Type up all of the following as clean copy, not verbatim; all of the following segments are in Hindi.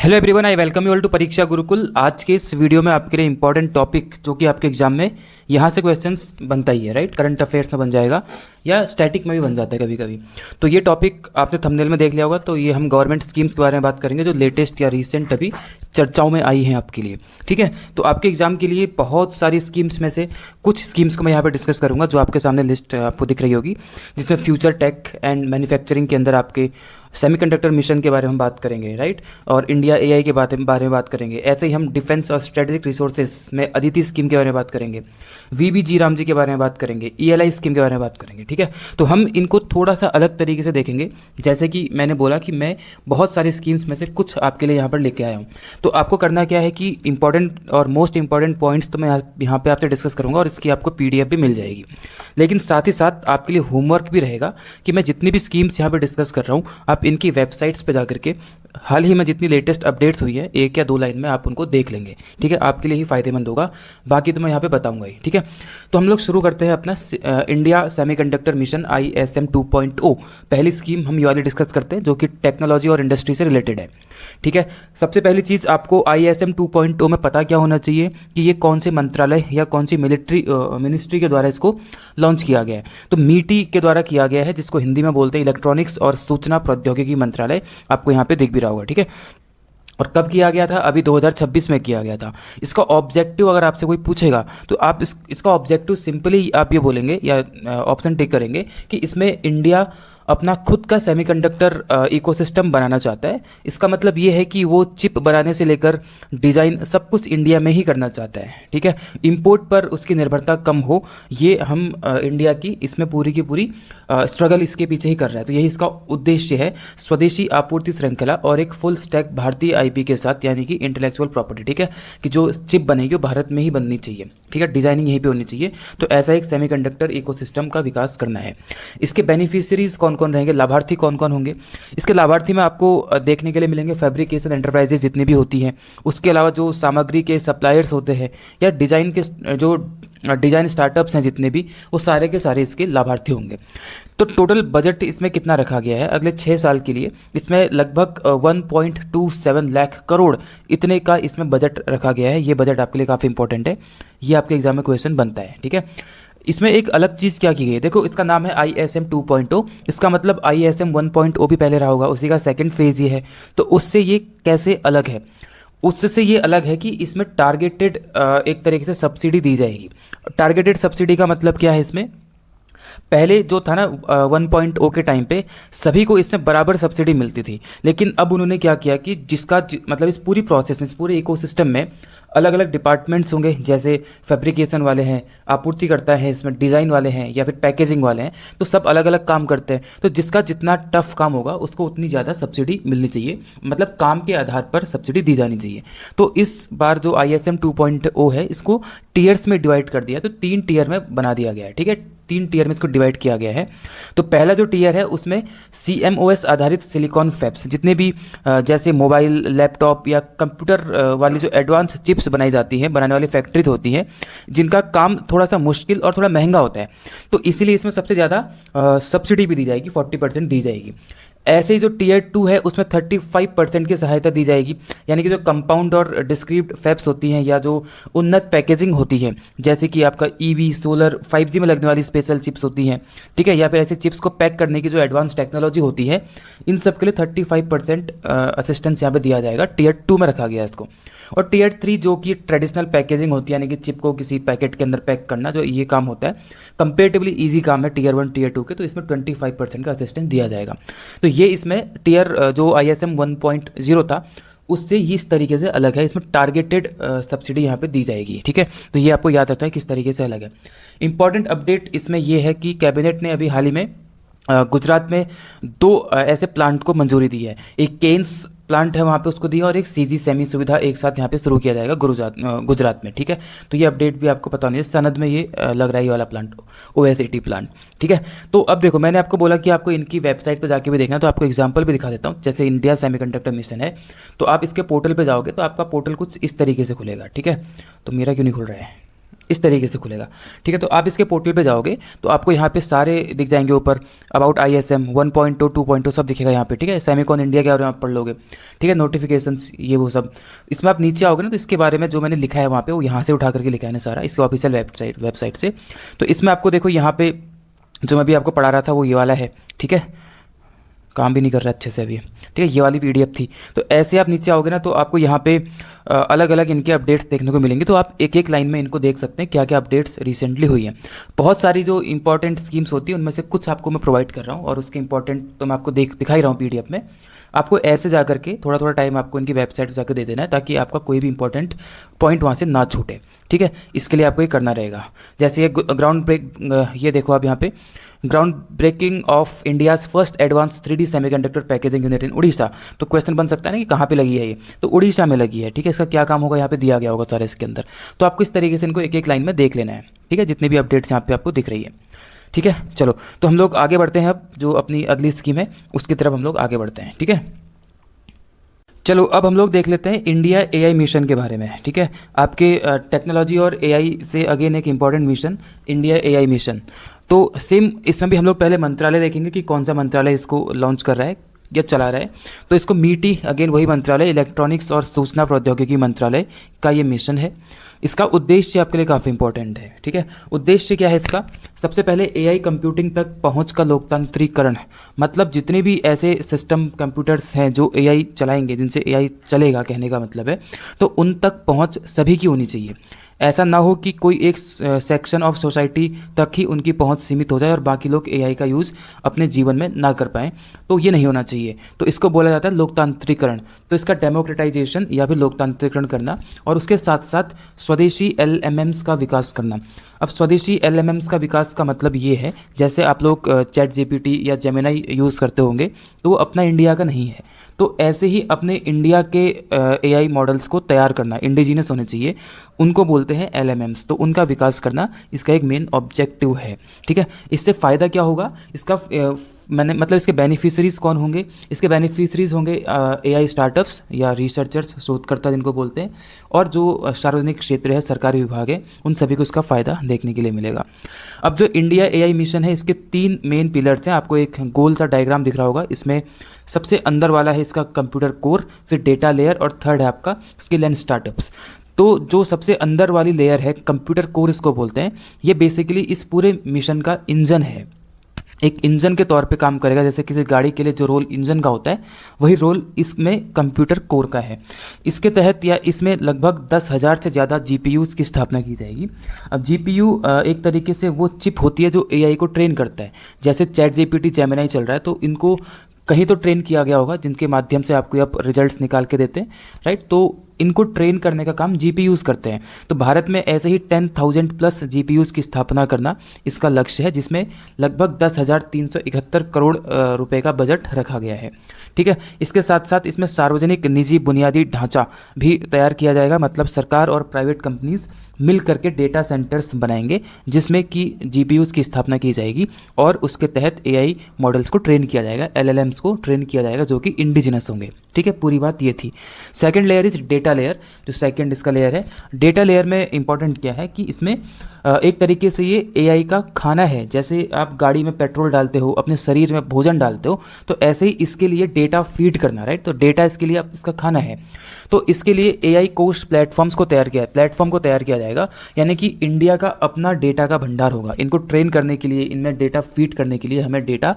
Hello everyone, I welcome you all to Pariksha Gurukul. आज के इस वीडियो में आपके लिए इंपॉर्टेंट टॉपिक जो कि आपके एग्जाम में यहाँ से क्वेश्चंस बनता ही है, राइट। करंट अफेयर्स में बन जाएगा या स्टैटिक में भी बन जाता है कभी कभी। तो ये टॉपिक आपने थंबनेल में देख लिया होगा। तो ये हम गवर्नमेंट स्कीम्स के बारे में बात करेंगे जो लेटेस्ट या रिसेंट अभी चर्चाओं में आई हैं आपके लिए, ठीक है। तो आपके एग्जाम के लिए बहुत सारी स्कीम्स में से कुछ स्कीम्स को मैं यहाँ पर डिस्कस करूँगा, जो आपके सामने लिस्ट आपको दिख रही होगी, जिसमें फ्यूचर टेक एंड मैन्युफैक्चरिंग के अंदर आपके सेमीकंडक्टर मिशन के बारे में हम बात करेंगे, राइट। और इंडिया एआई के बारे में बात करेंगे। ऐसे ही हम डिफेंस और स्ट्रेटेजिक रिसोर्सेज में अदिति स्कीम के बारे में बात करेंगे, वीबीजी राम जी के बारे में बात करेंगे, ईएलआई स्कीम के बारे में बात करेंगे, ठीक है। तो हम इनको थोड़ा सा अलग तरीके से देखेंगे। जैसे कि मैंने बोला कि मैं बहुत सारी स्कीम्स में से कुछ आपके लिए यहाँ पर लेके आया हूँ। तो आपको करना क्या है कि इंपॉर्टेंट और मोस्ट इंपॉर्टेंट पॉइंट्स तो मैं यहाँ पे आपसे डिस्कस करूँगा और इसकी आपको पीडीएफ भी मिल जाएगी। लेकिन साथ ही साथ आपके लिए होमवर्क भी रहेगा कि मैं जितनी भी स्कीम्स यहाँ पर डिस्कस कर रहा हूँ, आप इनकी वेबसाइट्स पे जाकर के हाल ही में जितनी लेटेस्ट अपडेट्स हुई है, एक या दो लाइन में आप उनको देख लेंगे, ठीक है। आपके लिए ही फायदेमंद होगा, बाकी तो मैं यहाँ पे बताऊंगा ही, ठीक है। तो हम लोग शुरू करते हैं अपना इंडिया सेमीकंडक्टर मिशन ISM 2.0। पहली स्कीम हम ये वाली डिस्कस करते हैं जो कि टेक्नोलॉजी और इंडस्ट्री से रिलेटेड है, ठीक है। सबसे पहली चीज़ आपको ISM 2.0 में पता क्या होना चाहिए कि ये कौन से मंत्रालय या कौन सी मिनिस्ट्री के द्वारा इसको लॉन्च किया गया है। तो मीटी के द्वारा किया गया है, जिसको हिंदी में बोलते हैं इलेक्ट्रॉनिक्स और सूचना प्रौद्योगिकी मंत्रालय। आपको यहाँ पे दिख भी रहा होगा, ठीक है। और कब किया गया था? अभी 2026 में किया गया था। इसका ऑब्जेक्टिव अगर आपसे कोई पूछेगा तो आप इसका ऑब्जेक्टिव सिंपली आप ये बोलेंगे या ऑप्शन टिक करेंगे कि इसमें इंडिया अपना खुद का सेमीकंडक्टर इकोसिस्टम बनाना चाहता है। इसका मतलब ये है कि वो चिप बनाने से लेकर डिज़ाइन सब कुछ इंडिया में ही करना चाहता है, ठीक है। इंपोर्ट पर उसकी निर्भरता कम हो, ये हम इंडिया की इसमें पूरी की पूरी स्ट्रगल इसके पीछे ही कर रहा है। तो यही इसका उद्देश्य है, स्वदेशी आपूर्ति श्रृंखला और एक फुल स्टैक भारतीय आईपी के साथ, यानी कि इंटेलेक्चुअल प्रॉपर्टी, ठीक है। कि जो चिप बनेगी वो भारत में ही बननी चाहिए, ठीक है। डिजाइनिंग यहीं पे होनी चाहिए। तो ऐसा एक सेमीकंडक्टर इकोसिस्टम का विकास करना है। इसके बेनिफिशियरीज कौन कौन रहेंगे, लाभार्थी कौन कौन होंगे? इसके लाभार्थी में आपको देखने के लिए मिलेंगे फैब्रिकेशन एंटरप्राइजेज जितनी भी होती हैं, उसके अलावा जो सामग्री के सप्लायर्स होते हैं या डिज़ाइन के जो डिज़ाइन स्टार्टअप्स हैं जितने भी, वो सारे के सारे इसके लाभार्थी होंगे। तो टोटल बजट इसमें कितना रखा गया है अगले 6 साल के लिए? इसमें लगभग 1.27 लाख करोड़ इतने का इसमें बजट रखा गया है। ये बजट आपके लिए काफ़ी इंपॉर्टेंट है, ये आपके एग्जाम में क्वेश्चन बनता है, ठीक है। इसमें एक अलग चीज़ क्या की गई है, देखो इसका नाम है ISM 2.0। इसका मतलब ISM 1.0 भी पहले रहा होगा, उसी का सेकंड फेज़ ये है। तो उससे ये कैसे अलग है? उससे ये अलग है कि इसमें टारगेटेड एक तरीके से सब्सिडी दी जाएगी। टारगेटेड सब्सिडी का मतलब क्या है? इसमें पहले जो था ना 1.0 के टाइम पे सभी को इसमें बराबर सब्सिडी मिलती थी, लेकिन अब उन्होंने क्या किया कि मतलब इस पूरी प्रोसेस में, इस पूरे इकोसिस्टम में अलग अलग डिपार्टमेंट्स होंगे। जैसे फैब्रिकेशन वाले हैं, आपूर्तिकर्ता है, इसमें डिज़ाइन वाले हैं या फिर पैकेजिंग वाले हैं। तो सब अलग अलग काम करते हैं। तो जिसका जितना टफ काम होगा उसको उतनी ज़्यादा सब्सिडी मिलनी चाहिए, मतलब काम के आधार पर सब्सिडी दी जानी चाहिए। तो इस बार जो ISM 2.0 है, इसको टीयर्स में डिवाइड कर दिया, तो 3 टीयर में बना दिया गया है, ठीक है। 3 टीयर में इसको डिवाइड किया गया है। तो पहला जो टीयर है उसमें CMOS आधारित सिलिकॉन फैब्स, जितने भी जैसे मोबाइल, लैपटॉप या कंप्यूटर वाली जो एडवांस चिप्स बनाई जाती हैं, बनाने वाली फैक्ट्रीज होती हैं, जिनका काम थोड़ा सा मुश्किल और थोड़ा महंगा होता है, तो इसीलिए इसमें सबसे ज़्यादा सब्सिडी भी दी जाएगी, 40% दी जाएगी। ऐसे ही जो टीयर 2 है उसमें 35% की सहायता दी जाएगी, यानी कि जो कंपाउंड और डिस्क्रीट फैब्स होती हैं या जो उन्नत पैकेजिंग होती है, जैसे कि आपका EV, सोलर, 5G में लगने वाली स्पेशल चिप्स होती हैं, ठीक है, या फिर ऐसे चिप्स को पैक करने की जो एडवांस टेक्नोलॉजी होती है, इन सब के लिए 35% असिस्टेंस यहाँ पे दिया जाएगा। टीयर 2 में रखा गया है इसको। और टीयर 3 जो कि ट्रेडिशनल पैकेजिंग होती है, यानी कि चिप को किसी पैकेट के अंदर पैक करना, जो ये काम होता है कंपेरेटिवली ईजी काम है टीयर 1 टीयर 2 के, तो इसमें 25% का असिस्टेंस दिया जाएगा। तो ये इसमें टीयर जो ISM 1.0 था उससे ये इस तरीके से अलग है। इसमें टारगेटेड सब्सिडी यहाँ पे दी जाएगी, ठीक है। तो ये आपको याद रखना है किस तरीके से अलग है। इंपॉर्टेंट अपडेट इसमें ये है कि कैबिनेट ने अभी हाल ही में गुजरात में 2 ऐसे प्लांट को मंजूरी दी है। एक केन्स प्लांट है वहाँ पे, उसको दिया, और एक CG सेमी सुविधा एक साथ यहाँ पे शुरू किया जाएगा गुजरात में, ठीक है। तो ये अपडेट भी आपको पता होनी है। सनद में ये लग रहा है ये वाला प्लांट, OSAT प्लांट, ठीक है। तो अब देखो, मैंने आपको बोला कि आपको इनकी वेबसाइट पर जाके भी देखना है, तो आपको एग्जाम्पल भी दिखा देता हूँ। जैसे इंडिया सेमीकंडक्टर मिशन है, तो आप इसके पोर्टल पर जाओगे तो आपका पोर्टल कुछ इस तरीके से खुलेगा, ठीक है। तो मेरा क्यों नहीं खुल रहा है? इस तरीके से खुलेगा। ठीक है, तो आप इसके पोर्टल पे जाओगे तो आपको यहाँ पे सारे दिख जाएंगे ऊपर, अबाउट ISM 1.2 2.2 सब दिखेगा यहाँ पे। ठीक है, सेमिकॉन इंडिया के बारे में आप पढ़ लोगे। ठीक है, नोटिफिकेशंस ये वो सब। इसमें आप नीचे आओगे ना तो इसके बारे में जो मैंने लिखा है वहाँ पे वो यहाँ से उठा करके लिखा है ना सारा, इसके ऑफिशियल वेबसाइट से। तो इसमें आपको देखो यहाँ पे जो मैं भी आपको पढ़ा रहा था वो ये वाला है। ठीक है, काम भी नहीं कर रहा अच्छे से अभी। ठीक है, ये वाली PDF थी। तो ऐसे आप नीचे आओगे ना तो आपको यहाँ पे अलग अलग इनके अपडेट्स देखने को मिलेंगे। तो आप एक एक लाइन में इनको देख सकते हैं क्या क्या अपडेट्स रिसेंटली हुई हैं। बहुत सारी जो इंपॉर्टेंट स्कीम्स होती है उनमें से कुछ आपको मैं प्रोवाइड कर रहा हूँ, और उसके इंपॉर्टेंट तो मैं आपको दिखाई रहा हूँ PDF में। आपको ऐसे जा करके थोड़ा थोड़ा टाइम आपको इनकी वेबसाइट पर जाकर दे देना है ताकि आपका कोई भी इंपॉर्टेंट पॉइंट वहाँ से ना छूटे। ठीक है, इसके लिए आपको ये करना रहेगा। जैसे ये ग्राउंड ब्रेक, ये देखो आप यहाँ पे, ground breaking of India's first advance 3D semiconductor packaging unit in Orissa. तो क्वेश्चन बन सकता है ना कि कहाँ पे लगी है ये, तो उड़ीसा में लगी है। ठीक है, इसका क्या काम होगा यहाँ पे दिया गया होगा सारा इसके अंदर। तो आपको इस तरीके से इनको एक एक लाइन में देख लेना है। ठीक है, जितने भी अपडेट्स यहाँ पे आपको दिख रही है। ठीक है, चलो तो हम लोग आगे बढ़ते हैं। अब जो अपनी अगली स्कीम है उसकी तरफ हम लोग आगे बढ़ते हैं। ठीक है, चलो अब हम लोग देख लेते हैं इंडिया AI मिशन के बारे में। ठीक है, आपके टेक्नोलॉजी और AI से अगेन एक important mission, India AI mission. तो सेम इसमें भी हम लोग पहले मंत्रालय देखेंगे कि कौन सा मंत्रालय इसको लॉन्च कर रहा है या चला रहा है। तो इसको MeitY, अगेन वही मंत्रालय, इलेक्ट्रॉनिक्स और सूचना प्रौद्योगिकी मंत्रालय का ये मिशन है। इसका उद्देश्य आपके लिए काफ़ी इंपॉर्टेंट है। ठीक है, उद्देश्य क्या है इसका? सबसे पहले AI कंप्यूटिंग तक पहुंच का लोकतांत्रिकरण। मतलब जितने भी ऐसे सिस्टम कंप्यूटर्स हैं जो AI चलाएंगे, जिनसे AI चलेगा कहने का मतलब है, तो उन तक पहुंच सभी की होनी चाहिए। ऐसा ना हो कि कोई एक सेक्शन ऑफ सोसाइटी तक ही उनकी पहुंच सीमित हो जाए और बाकी लोग AI का यूज़ अपने जीवन में ना कर पाएँ। तो ये नहीं होना चाहिए। तो इसको बोला जाता है लोकतांत्रिकरण। तो इसका डेमोक्रेटाइजेशन या फिर लोकतांत्रिकरण करना, और उसके साथ साथ स्वदेशी LLMs का विकास करना। अब स्वदेशी LLMs का विकास का मतलब ये है, जैसे आप लोग ChatGPT या जेमिनी यूज़ करते होंगे तो वो अपना इंडिया का नहीं है। तो ऐसे ही अपने इंडिया के AI मॉडल्स को तैयार करना, इंडिजिनस होने चाहिए, उनको बोलते हैं LLMs। तो उनका विकास करना इसका एक मेन ऑब्जेक्टिव है। ठीक है, इससे फ़ायदा क्या होगा इसका? मैंने मतलब इसके बेनिफिशरीज़ कौन होंगे? इसके बेनिफिशरीज़ होंगे AI स्टार्टअप्स या रिसर्चर्स, शोधकर्ता जिनको बोलते हैं, और जो सार्वजनिक क्षेत्र है, सरकारी विभाग है, उन सभी को इसका फ़ायदा देखने के लिए मिलेगा। अब जो इंडिया AI मिशन है इसके 3 मेन पिलर्स हैं। आपको एक गोल सा डायग्राम दिख रहा होगा। इसमें सबसे अंदर वाला है इसका कंप्यूटर कोर, फिर डेटा लेयर, और थर्ड है आपका स्किल एंड स्टार्टअप्स। तो जो सबसे अंदर वाली लेयर है, कंप्यूटर कोर इसको बोलते हैं, ये बेसिकली इस पूरे मिशन का इंजन है। एक इंजन के तौर पे काम करेगा। जैसे किसी गाड़ी के लिए जो रोल इंजन का होता है, वही रोल इसमें कंप्यूटर कोर का है। इसके तहत या इसमें लगभग 10,000 से ज़्यादा GPUs की स्थापना की जाएगी। अब GPU एक तरीके से वो चिप होती है जो AI को ट्रेन करता है। जैसे ChatGPT, जेमिनी चल रहा है, तो इनको कहीं तो ट्रेन किया गया होगा जिनके माध्यम से आपको आप रिजल्ट्स निकाल के देते हैं, राइट। तो इनको ट्रेन करने का काम GPUs करते हैं। तो भारत में ऐसे ही 10,000 प्लस GPUs की स्थापना करना इसका लक्ष्य है, जिसमें लगभग 10,371 करोड़ रुपए का बजट रखा गया है। ठीक है, इसके साथ साथ इसमें सार्वजनिक निजी बुनियादी ढांचा भी तैयार किया जाएगा। मतलब सरकार और प्राइवेट कंपनीज मिल करके डेटा सेंटर्स बनाएंगे जिसमें कि GPUs की स्थापना की जाएगी और उसके तहत AI मॉडल्स को ट्रेन किया जाएगा, LLMs को ट्रेन किया जाएगा, जो कि इंडिजिनस होंगे। ठीक है, पूरी बात ये थी। Second layer is data layer. जो सेकंड इसका लेयर है, डेटा लेयर में इंपॉर्टेंट क्या है कि इसमें एक तरीके से ये AI का खाना है। जैसे आप गाड़ी में पेट्रोल डालते हो, अपने शरीर में भोजन डालते हो, तो ऐसे ही इसके लिए डेटा फीड करना, राइट। तो डेटा इसके लिए इसका खाना है। तो इसके लिए AI कोष प्लेटफॉर्म को तैयार किया जाएगा, यानी कि इंडिया का अपना डेटा का भंडार होगा। इनको ट्रेन करने के लिए, इनमें डेटा फीड करने के लिए हमें डेटा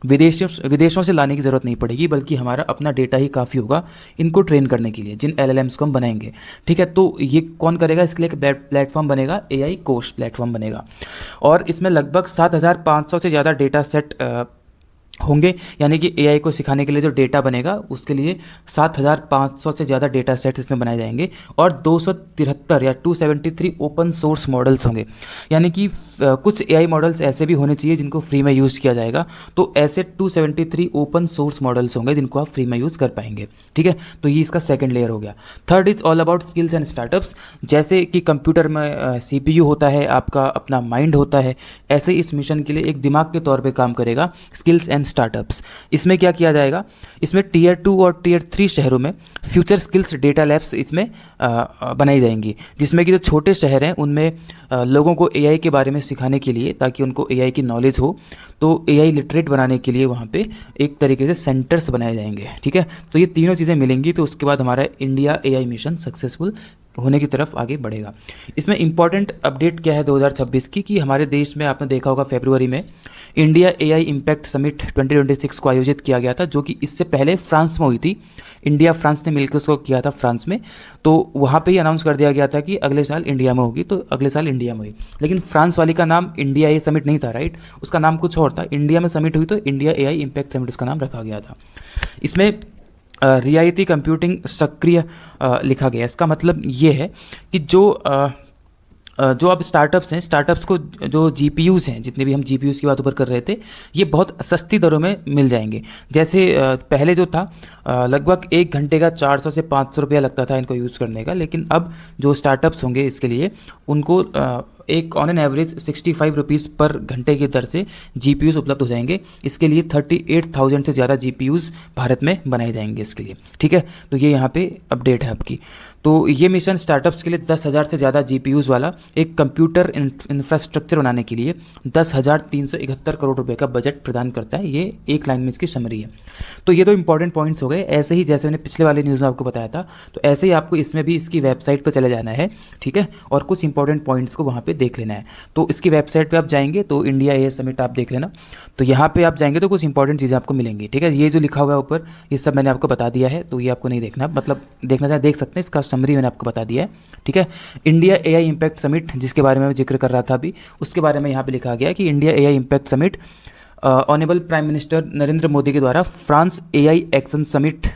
विदेशों से लाने की ज़रूरत नहीं पड़ेगी, बल्कि हमारा अपना डेटा ही काफ़ी होगा इनको ट्रेन करने के लिए, जिन LLMs को हम बनाएंगे। ठीक है, तो ये कौन करेगा? इसके लिए एक प्लेटफॉर्म बनेगा, AI कोष प्लेटफॉर्म बनेगा, और इसमें लगभग 7,500 से ज़्यादा डेटा सेट होंगे। यानी कि AI को सिखाने के लिए जो डेटा बनेगा उसके लिए 7,500 से ज़्यादा डेटा सेट्स इसमें बनाए जाएंगे, और 273 या 273 ओपन सोर्स मॉडल्स होंगे। यानी कि कुछ AI मॉडल्स ऐसे भी होने चाहिए जिनको फ्री में यूज़ किया जाएगा। तो ऐसे 273 ओपन सोर्स मॉडल्स होंगे जिनको आप फ्री में यूज़ कर पाएंगे। ठीक है, तो ये इसका सेकंड लेयर हो गया। Third is all about skills and startups. जैसे कि कंप्यूटर में CPU होता है, आपका अपना माइंड होता है, ऐसे इस मिशन के लिए एक दिमाग के तौर पर काम करेगा स्किल्स एंड स्टार्टअप्स। इसमें क्या किया जाएगा, इसमें टीयर 2 और टीयर 3 शहरों में फ्यूचर स्किल्स डेटा लैब्स इसमें बनाई जाएंगी, जिसमें कि जो छोटे शहर हैं उनमें लोगों को एआई के बारे में सिखाने के लिए, ताकि उनको एआई की नॉलेज हो, तो एआई लिटरेट बनाने के लिए वहाँ पे एक तरीके से सेंटर्स बनाए जाएंगे। ठीक है, तो ये तीनों चीज़ें मिलेंगी तो उसके बाद हमारा इंडिया एआई मिशन सक्सेसफुल होने की तरफ आगे बढ़ेगा। इसमें इंपॉर्टेंट अपडेट क्या है 2026 की, कि हमारे देश में आपने देखा होगा फरवरी में इंडिया एआई इम्पैक्ट समिट 2026 को आयोजित किया गया था, जो कि इससे पहले फ्रांस में हुई थी। इंडिया फ्रांस ने मिलकर उसको किया था फ्रांस में, तो वहाँ पे ही अनाउंस कर दिया गया था कि अगले साल इंडिया में होगी, तो अगले साल इंडिया में हुई। लेकिन फ्रांस वाली का नाम इंडिया एआई समिट नहीं था, राइट, उसका नाम कुछ और था। इंडिया में समिट हुई तो इंडिया एआई इम्पैक्ट समिट उसका नाम रखा गया था। इसमें रियायती कंप्यूटिंग सक्रिय लिखा गया। इसका मतलब ये है कि जो अब स्टार्टअप्स हैं, स्टार्टअप्स को जो जीपीयूज़ हैं, जितने भी हम जीपीयूज़ की बात ऊपर कर रहे थे, ये बहुत सस्ती दरों में मिल जाएंगे। जैसे पहले जो था लगभग 1 घंटे का 400 से 500 रुपया लगता था इनको यूज़ करने का, लेकिन अब जो स्टार्टअप्स होंगे इसके लिए उनको एक ऑन एन एवरेज 65 रुपीज़ पर घंटे की दर से जीपीयूज़ उपलब्ध हो जाएंगे। इसके लिए 38,000 से ज़्यादा जीपीयूज़ भारत में बनाए जाएंगे इसके लिए। ठीक है, तो ये यहाँ पे अपडेट है आपकी। तो ये मिशन स्टार्टअप्स के लिए 10,000 से ज़्यादा जीपीयूज़ वाला एक कंप्यूटर इंफ्रास्ट्रक्चर बनाने के लिए 10,371 करोड़ रुपए का बजट प्रदान करता है। ये एक लाइन में इसकी समरी है। तो ये तो इंपॉर्टेंट पॉइंट्स हो गए। ऐसे ही जैसे मैंने पिछले वाले न्यूज़ में आपको बताया था, तो ऐसे ही आपको इसमें भी इसकी वेबसाइट पर चले जाना है। ठीक है, और कुछ इंपॉर्टेंट पॉइंट्स को वहाँ पे देख लेना है। तो इसकी वेबसाइट पे आप जाएंगे तो इंडिया एआई समिट आप देख लेना, तो यहाँ पे आप जाएंगे तो कुछ इंपॉर्टेंट चीज़ें आपको मिलेंगी। ठीक है, ये जो लिखा हुआ है ऊपर ये सब मैंने आपको बता दिया है, तो ये आपको नहीं देखना, मतलब देखना चाहे देख सकते हैं, इसका समरी मैंने आपको बता दिया है। ठीक है, इंडिया एआई इम्पैक्ट समिट जिसके बारे में मैं जिक्र कर रहा था अभी, उसके बारे में यहाँ पे लिखा गया है कि India AI impact summit honourable prime minister Narendra Modi के द्वारा फ्रांस एआई एक्शन समिट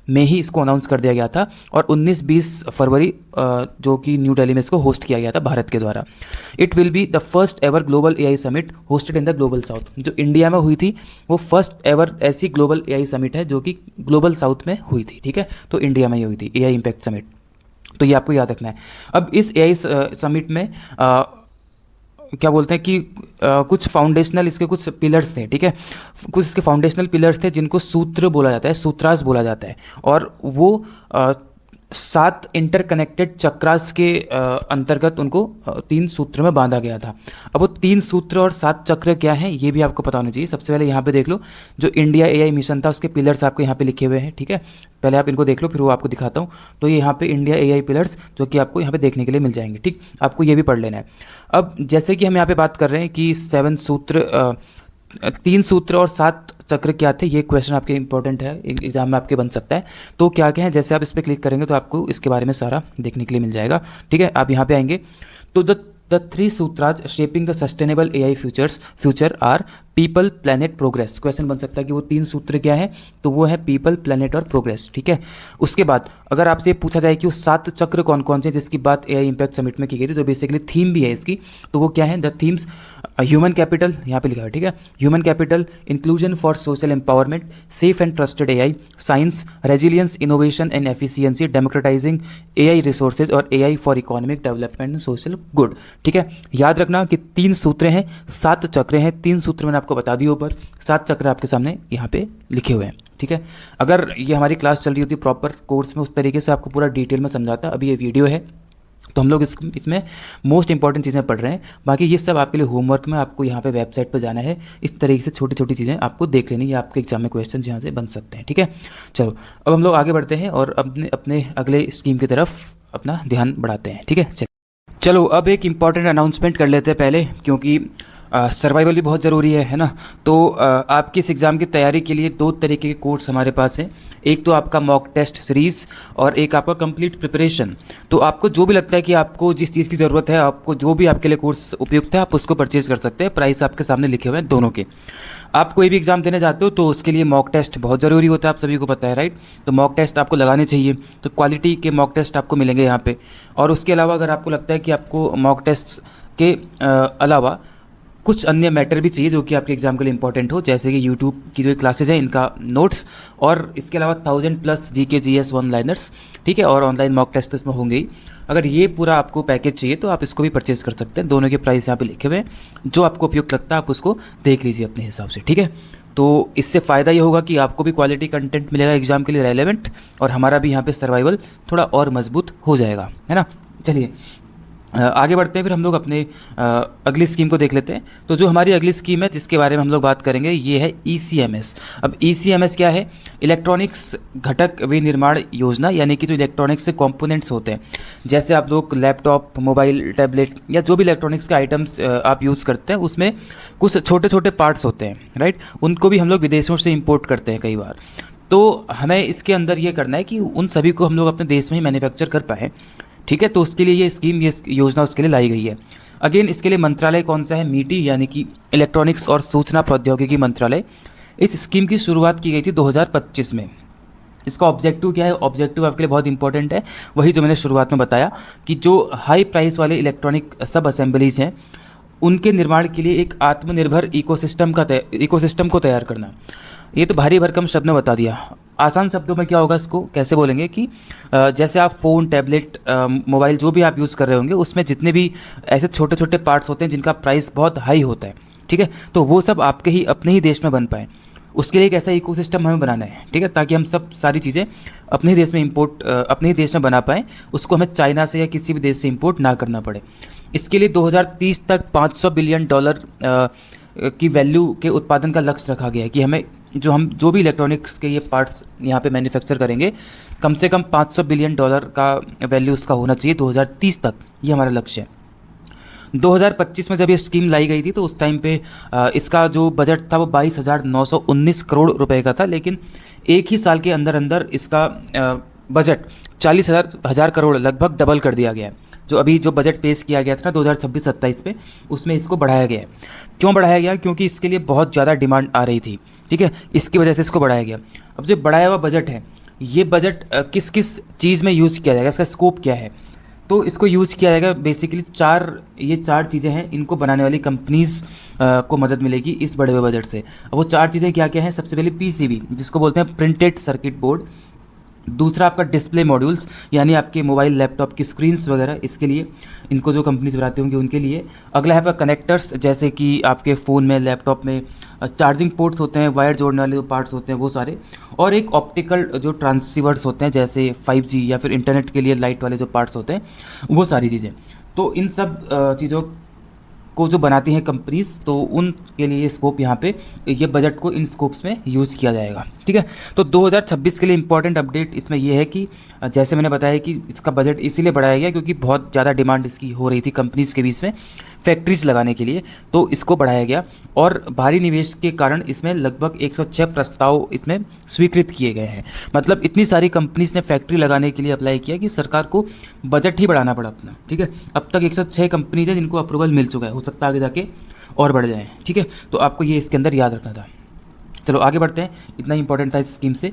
में ही इसको अनाउंस कर दिया गया था, और 19-20 फरवरी जो कि न्यू दिल्ली में इसको होस्ट किया गया था भारत के द्वारा। It will be the first ever global AI summit hosted in the global south. जो इंडिया में हुई थी वो फर्स्ट एवर ऐसी ग्लोबल एआई समिट है जो कि ग्लोबल साउथ में हुई थी। ठीक है, तो इंडिया में ही हुई थी एआई इम्पैक्ट समिट, तो ये आपको याद रखना है। अब इस एआई समिट में क्या बोलते हैं कि कुछ फाउंडेशनल इसके कुछ पिलर्स थे। ठीक है, कुछ इसके फाउंडेशनल पिलर्स थे जिनको सूत्र बोला जाता है, सूत्रास बोला जाता है, और वो 7 इंटरकनेक्टेड चक्रास के अंतर्गत उनको 3 सूत्र में बांधा गया था। अब वो 3 सूत्र और 7 चक्र क्या हैं ये भी आपको पता होना चाहिए। सबसे पहले यहाँ पे देख लो, जो इंडिया एआई मिशन था उसके पिलर्स आपको यहाँ पे लिखे हुए हैं। ठीक है, पहले आप इनको देख लो, फिर वो आपको दिखाता हूँ। तो ये यहाँ पे इंडिया एआई पिलर्स जो कि आपको यहाँ पे देखने के लिए मिल जाएंगे। ठीक, आपको ये भी पढ़ लेना है। अब जैसे कि हम यहाँ पे बात कर रहे हैं कि 7 सूत्र 3 सूत्र और 7 चक्र क्या थे, ये क्वेश्चन आपके इंपॉर्टेंट है, एग्जाम में आपके बन सकता है। तो क्या क्या है, जैसे आप इस पर क्लिक करेंगे तो आपको इसके बारे में सारा देखने के लिए मिल जाएगा। ठीक है, आप यहाँ पे आएंगे तो the 3 sutras shaping the sustainable AI future are people, planet, progress. Question बन सकता है कि वो 3 सूत्र क्या है, तो वो है पीपल, प्लैनेट और प्रोग्रेस। ठीक है, उसके बाद अगर आपसे पूछा जाए कि वो 7 चक्र कौन कौन से जिसकी बात एआई इम्पैक्ट समिट में की गई थी, जो बेसिकली थीम भी है इसकी, तो वो क्या है, द थीम्स ह्यूमन कैपिटल, यहाँ पे लिखा है। ठीक है, human capital, inclusion for social empowerment, safe and trusted AI, science, resilience, innovation and efficiency, democratising AI resources और AI for economic development and social good. ठीक है, याद रखना कि 3 सूत्र हैं, 7 चक्र हैं। 3 सूत्र मैंने आपको बता दिया ऊपर, 7 चक्र आपके सामने यहाँ पे लिखे हुए हैं। ठीक है, अगर ये हमारी क्लास चल रही होती प्रॉपर कोर्स में, उस तरीके से आपको पूरा डिटेल में समझाता। अभी ये वीडियो है तो हम लोग इसमें मोस्ट इंपॉर्टेंट चीज़ें पढ़ रहे हैं। बाकी ये सब आपके लिए होमवर्क में, आपको यहाँ पे वेबसाइट पर जाना है। इस तरीके से छोटी छोटी चीज़ें आपको देख लेनी है, आपके एग्जाम में क्वेश्चन यहाँ से बन सकते हैं। ठीक है, चलो अब हम लोग आगे बढ़ते हैं और अपने अगले स्कीम की तरफ अपना ध्यान बढ़ाते हैं। ठीक है, चलो अब एक इम्पॉर्टेंट अनाउंसमेंट कर लेते हैं पहले, क्योंकि सर्वाइवल भी बहुत ज़रूरी है ना। तो आपकी इस एग्ज़ाम की तैयारी के लिए 2 तरीके के कोर्स हमारे पास हैं। एक तो आपका मॉक टेस्ट सीरीज़ और एक आपका कंप्लीट प्रिपरेशन। तो आपको जो भी लगता है कि आपको जिस चीज़ की ज़रूरत है, आपको जो भी आपके लिए कोर्स उपयुक्त है, आप उसको परचेज़ कर सकते हैं। प्राइस आपके सामने लिखे हुए हैं दोनों के। आप कोई भी एग्ज़ाम देने जाते हो तो उसके लिए मॉक टेस्ट बहुत ज़रूरी होता है, आप सभी को पता है, राइट। तो मॉक टेस्ट आपको लगाने चाहिए, तो क्वालिटी के मॉक टेस्ट आपको मिलेंगे यहाँ पे। और उसके अलावा अगर आपको लगता है कि आपको मॉक टेस्ट के अलावा कुछ अन्य मैटर भी चाहिए जो कि आपके एग्जाम के लिए इंपॉर्टेंट हो, जैसे कि यूट्यूब की जो क्लासेज हैं इनका नोट्स, और इसके अलावा 1000+ जीके जीएस वन लाइनर्स, ठीक है, और ऑनलाइन मॉक टेस्ट इसमें होंगे ही। अगर ये पूरा आपको पैकेज चाहिए तो आप इसको भी परचेज कर सकते हैं। दोनों के प्राइस यहाँ पे लिखे हुए हैं, जो आपको उपयुक्त लगता है आप उसको देख लीजिए अपने हिसाब से। ठीक है, तो इससे फ़ायदा ये होगा कि आपको भी क्वालिटी कंटेंट मिलेगा एग्ज़ाम के लिए रेलेवेंट, और हमारा भी यहाँ पे सर्वाइवल थोड़ा और मजबूत हो जाएगा, है ना। चलिए आगे बढ़ते हैं, फिर हम लोग अपने अगली स्कीम को देख लेते हैं। तो जो हमारी अगली स्कीम है जिसके बारे में हम लोग बात करेंगे ये है ECMS। अब ECMS क्या है? इलेक्ट्रॉनिक्स घटक विनिर्माण योजना, यानी कि जो इलेक्ट्रॉनिक्स से कंपोनेंट्स होते हैं, जैसे आप लोग लैपटॉप, मोबाइल, टैबलेट या जो भी इलेक्ट्रॉनिक्स के आइटम्स आप यूज़ करते हैं, उसमें कुछ छोटे छोटे पार्ट्स होते हैं, राइट। उनको भी हम लोग विदेशों से इम्पोर्ट करते हैं कई बार। तो हमें इसके अंदर ये करना है कि उन सभी को हम लोग अपने देश में ही मैन्युफैक्चर कर पाएँ, ठीक है। तो उसके लिए ये स्कीम, ये योजना उसके लिए लाई गई है। अगेन इसके लिए मंत्रालय कौन सा है? मीटी, यानी कि इलेक्ट्रॉनिक्स और सूचना प्रौद्योगिकी मंत्रालय। इस स्कीम की शुरुआत की गई थी 2025 में। इसका ऑब्जेक्टिव क्या है? ऑब्जेक्टिव आपके लिए बहुत इंपॉर्टेंट है, वही जो मैंने शुरुआत में बताया कि जो हाई प्राइस वाले इलेक्ट्रॉनिक सब असेंबलीज हैं उनके निर्माण के लिए एक आत्मनिर्भर इकोसिस्टम को तैयार करना। ये तो भारी भरकम शब्द में बता दिया। आसान शब्दों में क्या होगा, इसको कैसे बोलेंगे कि जैसे आप फ़ोन, टैबलेट, मोबाइल जो भी आप यूज़ कर रहे होंगे उसमें जितने भी ऐसे छोटे छोटे पार्ट्स होते हैं जिनका प्राइस बहुत हाई होता है, ठीक है, तो वो सब आपके ही अपने ही देश में बन पाए, उसके लिए एक ऐसा इकोसिस्टम हमें बनाना है, ठीक है, ताकि हम सब सारी चीज़ें अपने ही देश में अपने ही देश में बना पाएँ, उसको हमें चाइना से या किसी भी देश से इम्पोर्ट ना करना पड़े। इसके लिए 2030 तक $500 बिलियन की वैल्यू के उत्पादन का लक्ष्य रखा गया है कि हमें जो भी इलेक्ट्रॉनिक्स के ये पार्ट्स यहाँ पे मैन्युफैक्चर करेंगे, कम से कम $500 बिलियन का वैल्यू उसका होना चाहिए 2030 तक, ये हमारा लक्ष्य है। 2025 में जब ये स्कीम लाई गई थी तो उस टाइम पे इसका जो बजट था वो 22,919 करोड़ रुपए का था, लेकिन एक ही साल के अंदर अंदर इसका बजट 40,000 करोड़ लगभग डबल कर दिया गया है। जो बजट पेश किया गया था ना 2026-27 पे, उसमें इसको बढ़ाया गया है। क्यों बढ़ाया गया? क्योंकि इसके लिए बहुत ज़्यादा डिमांड आ रही थी, ठीक है, इसकी वजह से इसको बढ़ाया गया। अब जो बढ़ाया हुआ बजट है, ये बजट किस किस चीज़ में यूज़ किया जाएगा, इसका स्कोप क्या है? तो इसको यूज़ किया जाएगा बेसिकली चार चीज़ें हैं, इनको बनाने वाली कंपनीज़ को मदद मिलेगी इस बढ़े हुए बजट से। अब वो चार चीज़ें क्या क्या हैं? सबसे पहले PCB, जिसको बोलते हैं प्रिंटेड सर्किट बोर्ड। दूसरा आपका डिस्प्ले मॉड्यूल्स, यानी आपके मोबाइल, लैपटॉप की स्क्रीन्स वगैरह, इसके लिए इनको जो कंपनीज बनाते होंगे उनके लिए। अगला है आपका कनेक्टर्स, जैसे कि आपके फ़ोन में, लैपटॉप में चार्जिंग पोर्ट्स होते हैं, वायर जोड़ने वाले जो पार्ट्स होते हैं वो सारे। और एक ऑप्टिकल जो ट्रांसीवर्स होते हैं, जैसे 5G या फिर इंटरनेट के लिए लाइट वाले जो पार्ट्स होते हैं, वो सारी चीज़ें। तो इन सब चीज़ों को जो बनाती हैं कंपनीज, तो उनके लिए स्कोप यहाँ पे, ये बजट को इन स्कोप्स में यूज़ किया जाएगा, ठीक है। तो 2026 के लिए इंपॉर्टेंट अपडेट इसमें ये है कि जैसे मैंने बताया कि इसका बजट इसीलिए बढ़ाया गया क्योंकि बहुत ज़्यादा डिमांड इसकी हो रही थी कंपनीज़ के बीच में फैक्ट्रीज लगाने के लिए, तो इसको बढ़ाया गया। और भारी निवेश के कारण इसमें लगभग 106 प्रस्ताव इसमें स्वीकृत किए गए हैं। मतलब इतनी सारी कंपनीज ने फैक्ट्री लगाने के लिए अप्लाई किया कि सरकार को बजट ही बढ़ाना पड़ा अपना, ठीक है। अब तक 106 कंपनीज हैं जिनको अप्रूवल मिल चुका है, हो सकता है आगे जाके और बढ़ जाए, ठीक है। तो आपको ये इसके अंदर याद रखना था। चलो आगे बढ़ते हैं, इतना इंपॉर्टेंट था इस स्कीम से।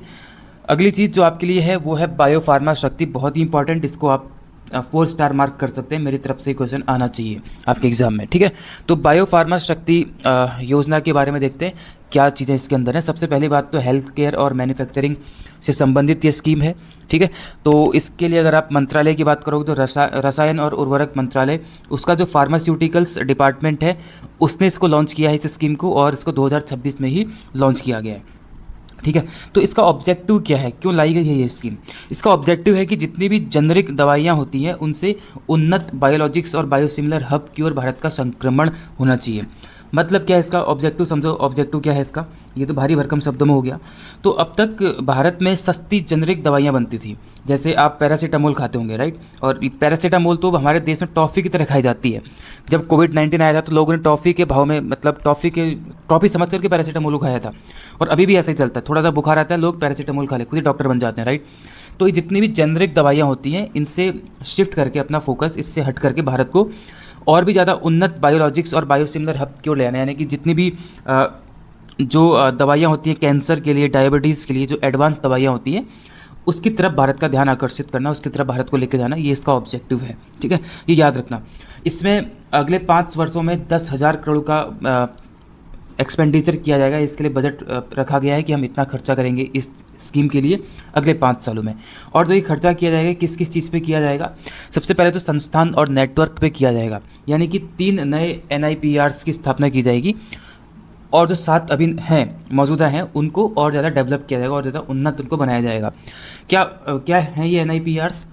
अगली चीज़ जो आपके लिए है वो है बायो फार्मा शक्ति, बहुत ही इंपॉर्टेंट, इसको आप 4 स्टार मार्क कर सकते हैं, मेरी तरफ से क्वेश्चन आना चाहिए आपके एग्जाम में, ठीक है। तो बायो फार्मा शक्ति योजना के बारे में देखते हैं क्या चीज़ें इसके अंदर हैं। सबसे पहली बात तो हेल्थ केयर और मैन्युफैक्चरिंग से संबंधित ये स्कीम है, ठीक है। तो इसके लिए अगर आप मंत्रालय की बात करोगे तो रसायन और उर्वरक मंत्रालय, उसका जो फार्मास्यूटिकल्स डिपार्टमेंट है उसने इसको लॉन्च किया है इस स्कीम को, और इसको 2026 में ही लॉन्च किया गया है, ठीक है। तो इसका ऑब्जेक्टिव क्या है, क्यों लाई गई है ये स्कीम? इसका ऑब्जेक्टिव है कि जितनी भी जेनरिक दवाइयाँ होती हैं उनसे उन्नत बायोलॉजिक्स और बायोसिमिलर हब की ओर भारत का संक्रमण होना चाहिए। मतलब क्या है इसका ऑब्जेक्टिव? समझो ऑब्जेक्टिव क्या है इसका, ये तो भारी भरकम शब्दों में हो गया। तो अब तक भारत में सस्ती जेनरिक दवाइयाँ बनती थी, जैसे आप पैरासीटामोल खाते होंगे, राइट। और पैरासीटामोल तो हमारे देश में टॉफ़ी की तरह खाई जाती है। जब कोविड-19 आया था तो लोगों ने टॉफ़ी के भाव में, मतलब टॉफ़ी समझ करके पैरासीटामोल को खाया था, और अभी भी ऐसा ही चलता है। थोड़ा सा बुखार आता है, लोग पैरासीटामोल खा ले, खुद ही डॉक्टर बन जाते हैं, राइट। तो ये जितनी भी जेनरिक दवाइयाँ होती हैं इनसे शिफ्ट करके अपना फोकस, इससे हट करके भारत को और भी ज़्यादा उन्नत बायोलॉजिक्स और बायोसिमिलर हब की ओर ले आना, यानी कि जितनी भी जो दवाइयाँ होती हैं कैंसर के लिए, डायबिटीज़ के लिए, जो एडवांस दवाइयाँ होती हैं उसकी तरफ भारत का ध्यान आकर्षित करना, उसकी तरफ भारत को लेकर जाना, ये इसका ऑब्जेक्टिव है, ठीक है। ये याद रखना। इसमें अगले 5 वर्षों में 10,000 करोड़ का एक्सपेंडिचर किया जाएगा। इसके लिए बजट रखा गया है कि हम इतना खर्चा करेंगे इस स्कीम के लिए अगले 5 सालों में। और जो ये खर्चा किया जाएगा किस किस चीज़ पे किया जाएगा? सबसे पहले तो संस्थान और नेटवर्क पे किया जाएगा, यानी कि 3 नए NIPRs की स्थापना की जाएगी। और जो 7 अभी हैं मौजूदा हैं उनको और ज़्यादा डेवलप किया जाएगा और ज़्यादा उन्नत उनको बनाया जाएगा। क्या है ये NIPRs?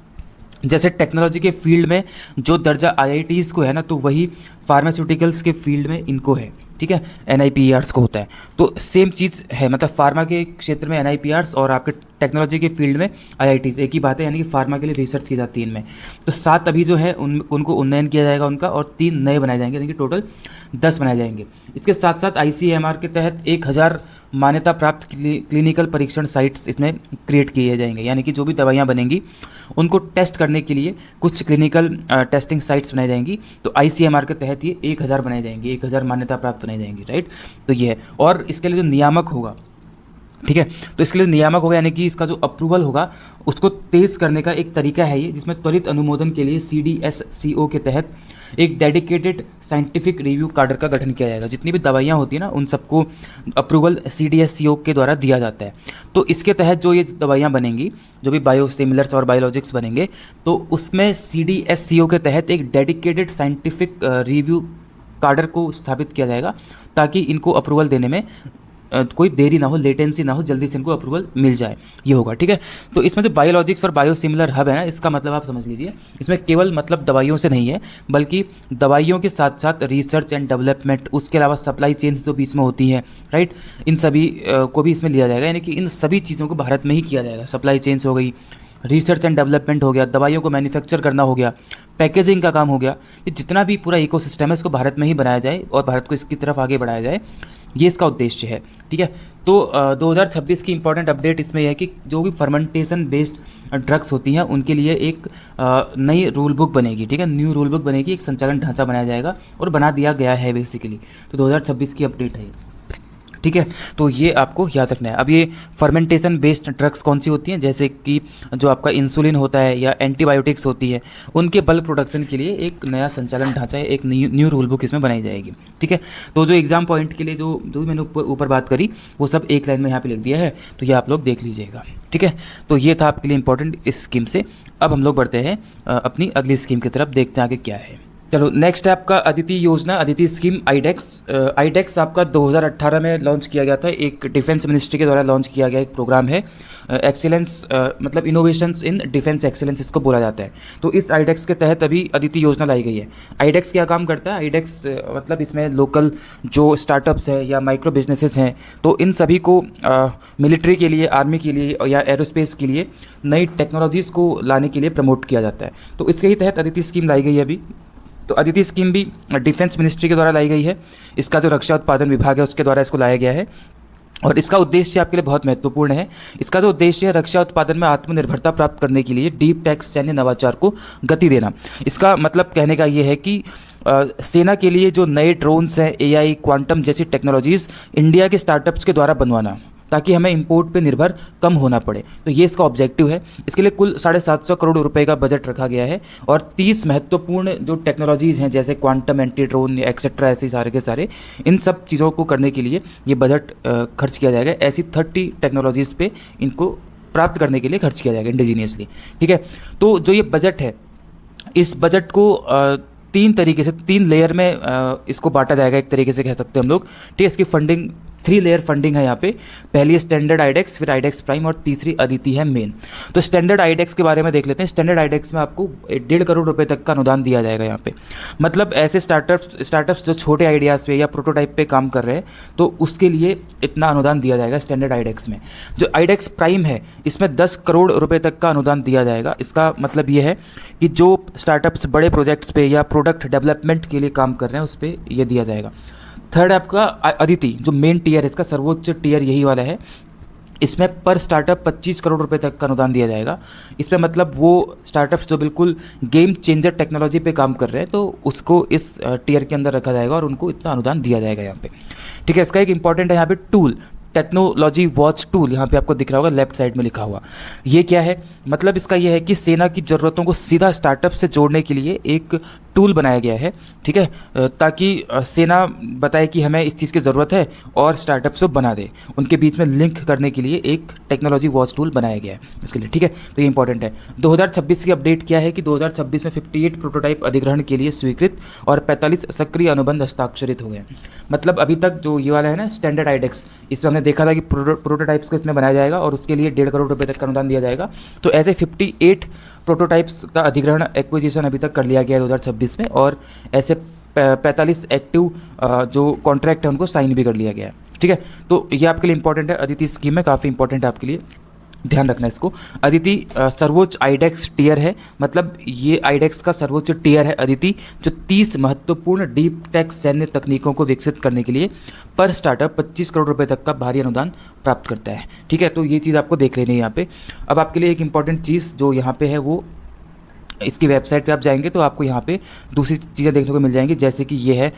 जैसे टेक्नोलॉजी के फील्ड में जो दर्जा IITs को है ना, तो वही फार्मास्यूटिकल्स के फील्ड में इनको है, ठीक है, NIPRs को होता है। तो सेम चीज़ है, मतलब फार्मा के क्षेत्र में NIPRs और आपके टेक्नोलॉजी के फील्ड में IITs, एक ही बात है, यानी कि फार्मा के लिए रिसर्च की जाती है इनमें। तो 7 अभी जो है उनको उन्नयन किया जाएगा उनका, और 3 नए बनाए जाएंगे, यानी कि टोटल 10 बनाए जाएंगे। इसके साथ साथ ICMR के तहत 1000 मान्यता प्राप्त क्लिनिकल परीक्षण साइट्स इसमें क्रिएट किए जाएंगे, यानी कि जो भी दवाइयाँ बनेंगी उनको टेस्ट करने के लिए कुछ क्लिनिकल टेस्टिंग साइट्स बनाई जाएंगी। तो ICMR के तहत ये 1000 बनाई जाएंगी, 1000 मान्यता प्राप्त बनाई जाएंगी, राइट। तो ये है, और इसके लिए जो नियामक होगा, ठीक है, तो इसके लिए नियामक होगा, यानी कि इसका जो अप्रूवल होगा उसको तेज़ करने का एक तरीका है ये, जिसमें त्वरित अनुमोदन के लिए CDSCO के तहत एक डेडिकेटेड साइंटिफिक रिव्यू कार्डर का गठन किया जाएगा। जितनी भी दवाइयाँ होती हैं ना, उन सबको अप्रूवल CDSCO के द्वारा दिया जाता है। तो इसके तहत जो ये दवाइयाँ बनेंगी, जो भी बायोसिमिलर्स और बायोलॉजिक्स बनेंगे, तो उसमें CDSCO के तहत एक डेडिकेटेड साइंटिफिक रिव्यू कार्डर को स्थापित किया जाएगा, ताकि इनको अप्रूवल देने में कोई देरी ना हो, लेटेंसी ना हो, जल्दी से इनको अप्रूवल मिल जाए, ये होगा, ठीक है। तो इसमें जो बायोलॉजिक्स और बायोसिमिलर हब है ना, इसका मतलब आप समझ लीजिए, इसमें केवल मतलब दवाइयों से नहीं है, बल्कि दवाइयों के साथ साथ रिसर्च एंड डेवलपमेंट, उसके अलावा सप्लाई चेन्स जो बीच में होती हैं, राइट, इन सभी को भी इसमें लिया जाएगा, यानी कि इन सभी चीज़ों को भारत में ही किया जाएगा। सप्लाई चेन्स हो गई, रिसर्च एंड डेवलपमेंट हो गया, दवाइयों को मैन्युफैक्चर करना हो गया, पैकेजिंग का काम हो गया, ये जितना भी पूरा इकोसिस्टम है इसको भारत में ही बनाया जाए और भारत को इसकी तरफ आगे बढ़ाया जाए, ये इसका उद्देश्य है, ठीक है। तो 2026 की इंपॉर्टेंट अपडेट इसमें यह है कि जो भी फर्मेंटेशन बेस्ड ड्रग्स होती हैं उनके लिए एक नई रूल बुक बनेगी, ठीक है, न्यू रूल बुक बनेगी, एक संचालन ढांचा बनाया जाएगा और बना दिया गया है बेसिकली। तो 2026 की अपडेट है ये, ठीक है। तो ये आपको याद रखना है। अब ये फर्मेंटेशन बेस्ड ड्रग्स कौन सी होती हैं, जैसे कि जो आपका इंसुलिन होता है या एंटीबायोटिक्स होती है, उनके बल्क प्रोडक्शन के लिए एक नया संचालन ढांचा है, एक न्यू रूल बुक इसमें बनाई जाएगी, ठीक है। तो जो एग्जाम पॉइंट के लिए जो भी मैंने ऊपर बात करी वो सब एक लाइन में यहाँ पे लिख दिया है, तो ये आप लोग देख लीजिएगा, ठीक है। तो ये था आपके लिए इंपॉर्टेंट इस स्कीम से। अब हम लोग बढ़ते हैं अपनी अगली स्कीम की तरफ, देखते हैं आगे क्या है। चलो नेक्स्ट है आपका अदिति योजना, अदिति स्कीम आईडेक्स आपका 2018 में लॉन्च किया गया था, एक डिफेंस मिनिस्ट्री के द्वारा लॉन्च किया गया एक प्रोग्राम है, एक्सीलेंस मतलब इनोवेशंस इन डिफेंस एक्सीलेंस इसको बोला जाता है। तो इस आईडेक्स के तहत अभी अदिति योजना लाई गई है। आईडेक्स क्या काम करता है? आईडेक्स मतलब इसमें लोकल जो स्टार्टअप्स हैं या माइक्रो बिजनेसेस हैं, तो इन सभी को मिलिट्री के लिए, आर्मी के लिए या एरोस्पेस के लिए नई टेक्नोलॉजीज़ को लाने के लिए प्रमोट किया जाता है। तो इसके ही तहत अदिति स्कीम लाई गई है अभी। तो अदिति स्कीम भी डिफेंस मिनिस्ट्री के द्वारा लाई गई है, इसका जो रक्षा उत्पादन विभाग है उसके द्वारा इसको लाया गया है, और इसका उद्देश्य आपके लिए बहुत महत्वपूर्ण है। इसका जो उद्देश्य है रक्षा उत्पादन में आत्मनिर्भरता प्राप्त करने के लिए डीप टेक सैन्य नवाचार को गति देना। इसका मतलब कहने का ये है कि सेना के लिए जो नए ड्रोन्स हैं, AI, क्वांटम जैसी टेक्नोलॉजीज़ इंडिया के स्टार्टअप्स के द्वारा बनवाना, ताकि हमें इंपोर्ट पे निर्भर कम होना पड़े। तो ये इसका ऑब्जेक्टिव है। इसके लिए कुल 750 करोड़ रुपए का बजट रखा गया है, और 30 महत्वपूर्ण जो टेक्नोलॉजीज़ हैं जैसे क्वांटम, एंटी ड्रोन एक्सेट्रा, ऐसे सारे के सारे इन सब चीज़ों को करने के लिए ये बजट खर्च किया जाएगा। ऐसी 30 टेक्नोलॉजीज़ पे इनको प्राप्त करने के लिए खर्च किया जाएगा इंडिजीनियसली, ठीक है। तो जो ये बजट है, इस बजट को 3 तरीके से, 3 लेयर में इसको बांटा जाएगा, एक तरीके से कह सकते हैं हम लोग, ठीक है। इसकी फंडिंग 3 लेयर फंडिंग है यहाँ पे। पहली स्टैंडर्ड आईडेक्स, फिर आईडेक्स प्राइम, और तीसरी अदिति है मेन। तो स्टैंडर्ड आईडेक्स के बारे में देख लेते हैं। स्टैंडर्ड आईडेक्स में आपको 1.5 करोड़ रुपए तक का अनुदान दिया जाएगा यहाँ पे। मतलब ऐसे स्टार्टअप्स जो छोटे आइडियाज़ पे या प्रोटोटाइप पे काम कर रहे हैं, तो उसके लिए इतना अनुदान दिया जाएगा स्टैंडर्ड आईडेक्स में। जो आईडेक्स प्राइम है, इसमें 10 करोड़ रुपए तक का अनुदान दिया जाएगा। इसका मतलब ये है कि जो स्टार्टअप्स बड़े प्रोजेक्ट्स पे या प्रोडक्ट डेवलपमेंट के लिए काम कर रहे हैं, उस पर यह दिया जाएगा। थर्ड आपका अदिति, जो मेन टीयर है, इसका सर्वोच्च टीयर यही वाला है। इसमें पर स्टार्टअप 25 करोड़ रुपए तक का अनुदान दिया जाएगा। इसमें मतलब वो स्टार्टअप्स जो बिल्कुल गेम चेंजर टेक्नोलॉजी पे काम कर रहे हैं, तो उसको इस टीयर के अंदर रखा जाएगा और उनको इतना अनुदान दिया जाएगा यहाँ पे, ठीक है। इसका एक इंपॉर्टेंट है यहाँ पे टूल, टेक्नोलॉजी वॉच टूल, यहाँ पे आपको दिख रहा होगा लेफ्ट साइड में लिखा हुआ। ये क्या है? मतलब इसका ये है कि सेना की ज़रूरतों को सीधा स्टार्टअप से जोड़ने के लिए एक टूल बनाया गया है, ठीक है, ताकि सेना बताए कि हमें इस चीज़ की ज़रूरत है और स्टार्टअप्स को बना दे, उनके बीच में लिंक करने के लिए एक टेक्नोलॉजी वॉच टूल बनाया गया है इसके लिए, ठीक है। तो ये इंपॉर्टेंट है। 2026 की अपडेट क्या है कि 2026 में 58 प्रोटोटाइप अधिग्रहण के लिए स्वीकृत और 45 सक्रिय अनुबंध हस्ताक्षरित हो गए। मतलब अभी तक जो ये वाला है ना स्टैंडर्ड आईडेक्स, इसमें हमने देखा था कि प्रोटोटाइप्स को इसमें बनाया जाएगा और उसके लिए 1.5 करोड़ रुपए तक का अनुदान दिया जाएगा। तो ऐसे 58 प्रोटोटाइप्स का अधिग्रहण एक्विजिशन अभी तक कर लिया गया है 2026 में, और ऐसे 45 एक्टिव जो कॉन्ट्रैक्ट है उनको साइन भी कर लिया गया है, ठीक है। तो ये आपके लिए इंपॉर्टेंट है, अदिति स्कीम है, काफ़ी इंपॉर्टेंट है आपके लिए, ध्यान रखना इसको। अदिति सर्वोच्च आईडेक्स टीयर है, मतलब ये आईडेक्स का सर्वोच्च टीयर है अदिति, जो 30 महत्वपूर्ण डीप टेक सैन्य तकनीकों को विकसित करने के लिए पर स्टार्टअप 25 करोड़ रुपए तक का भारी अनुदान प्राप्त करता है, ठीक है। तो ये चीज़ आपको देख लेनी है यहाँ पे। अब आपके लिए एक इंपॉर्टेंट चीज़ जो यहाँ पे है, वो इसकी वेबसाइट पे आप जाएंगे तो आपको यहाँ पे दूसरी चीज़ें देखने को मिल जाएंगी, जैसे कि ये है,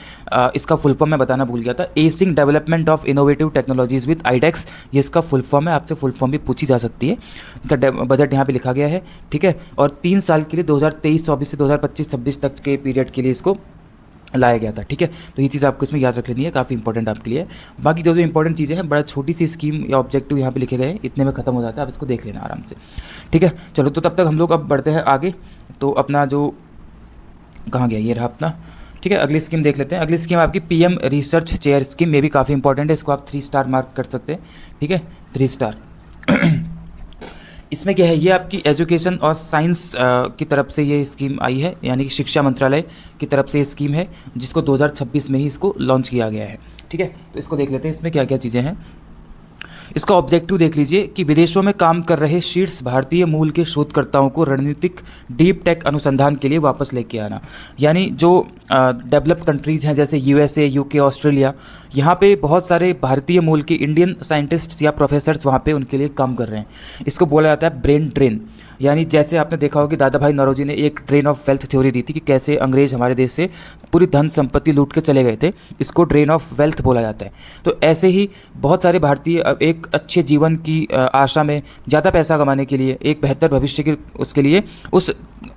इसका फुल फॉर्म मैं बताना भूल गया था, acing development of innovative technologies with iDEX, ये इसका फुल फॉर्म है, आपसे फुल फॉर्म भी पूछी जा सकती है। इनका बजट यहाँ पे लिखा गया है, ठीक है। और 3 साल के लिए 2023-24 से 2025-26 तक के पीरियड के लिए इसको लाया गया था, ठीक है। तो ये चीज़ आपको इसमें याद रख लेनी है, काफ़ी इंपॉर्टेंट आपके लिए। बाकी जो इंपॉर्टेंट चीज़ें हैं, बड़ा छोटी सी स्कीम या ऑब्जेक्टिव यहाँ पे लिखे गए हैं, इतने में खत्म हो जाता है, आप इसको देख लेना आराम से, ठीक है। चलो, तो तब तक हम लोग अब बढ़ते हैं आगे। तो अपना जो कहाँ गया, ये रहा अपना, ठीक है। अगली स्कीम देख लेते हैं। अगली स्कीम आपकी पीएम रिसर्च चेयर स्कीम, में भी काफ़ी इंपॉर्टेंट है, इसको आप 3 स्टार मार्क कर सकते हैं, ठीक है, 3 स्टार। इसमें क्या है, ये आपकी एजुकेशन और साइंस की तरफ से ये स्कीम आई है, यानी कि शिक्षा मंत्रालय की तरफ से ये स्कीम है, जिसको 2026 में ही इसको लॉन्च किया गया है, ठीक है। तो इसको देख लेते हैं, इसमें क्या क्या चीज़ें हैं। इसका ऑब्जेक्टिव देख लीजिए कि विदेशों में काम कर रहे शीर्ष भारतीय मूल के शोधकर्ताओं को रणनीतिक डीप टेक अनुसंधान के लिए वापस लेके आना। यानी जो डेवलप्ड कंट्रीज़ हैं जैसे यूएसए, यूके, ऑस्ट्रेलिया, यहाँ पे बहुत सारे भारतीय मूल के इंडियन साइंटिस्ट्स या प्रोफेसर्स वहाँ पे उनके लिए काम कर रहे हैं। इसको बोला जाता है ब्रेन ड्रेन। यानी जैसे आपने देखा होगा कि दादा भाई नौरोजी ने एक ड्रेन ऑफ वेल्थ थ्योरी दी थी कि कैसे अंग्रेज हमारे देश से पूरी धन संपत्ति लूट के चले गए थे, इसको ड्रेन ऑफ वेल्थ बोला जाता है। तो ऐसे ही बहुत सारे भारतीय एक अच्छे जीवन की आशा में, ज़्यादा पैसा कमाने के लिए, एक बेहतर भविष्य के उसके लिए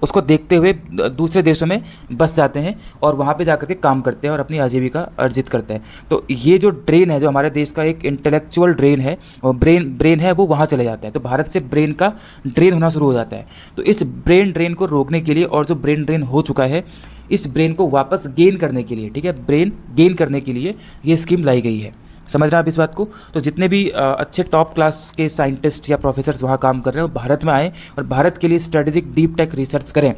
उसको देखते हुए दूसरे देशों में बस जाते हैं और वहाँ पे जाकर के काम करते हैं और अपनी आजीविका अर्जित करते हैं। तो ये जो ड्रेन है, जो हमारे देश का एक इंटेलेक्चुअल ड्रेन है और ब्रेन है, वो वहाँ चले जाता है। तो भारत से ब्रेन का ड्रेन होना शुरू हो जाता है। तो इस ब्रेन ड्रेन को रोकने के लिए, और जो ब्रेन ड्रेन हो चुका है, इस ब्रेन को वापस गेन करने के लिए, ठीक है, ब्रेन गेन करने के लिए ये स्कीम लाई गई है। समझ रहे हैं आप इस बात को। तो जितने भी अच्छे टॉप क्लास के साइंटिस्ट या प्रोफेसर्स वहाँ काम कर रहे हैं, वो भारत में आए और भारत के लिए स्ट्रेटेजिक डीप टेक रिसर्च करें,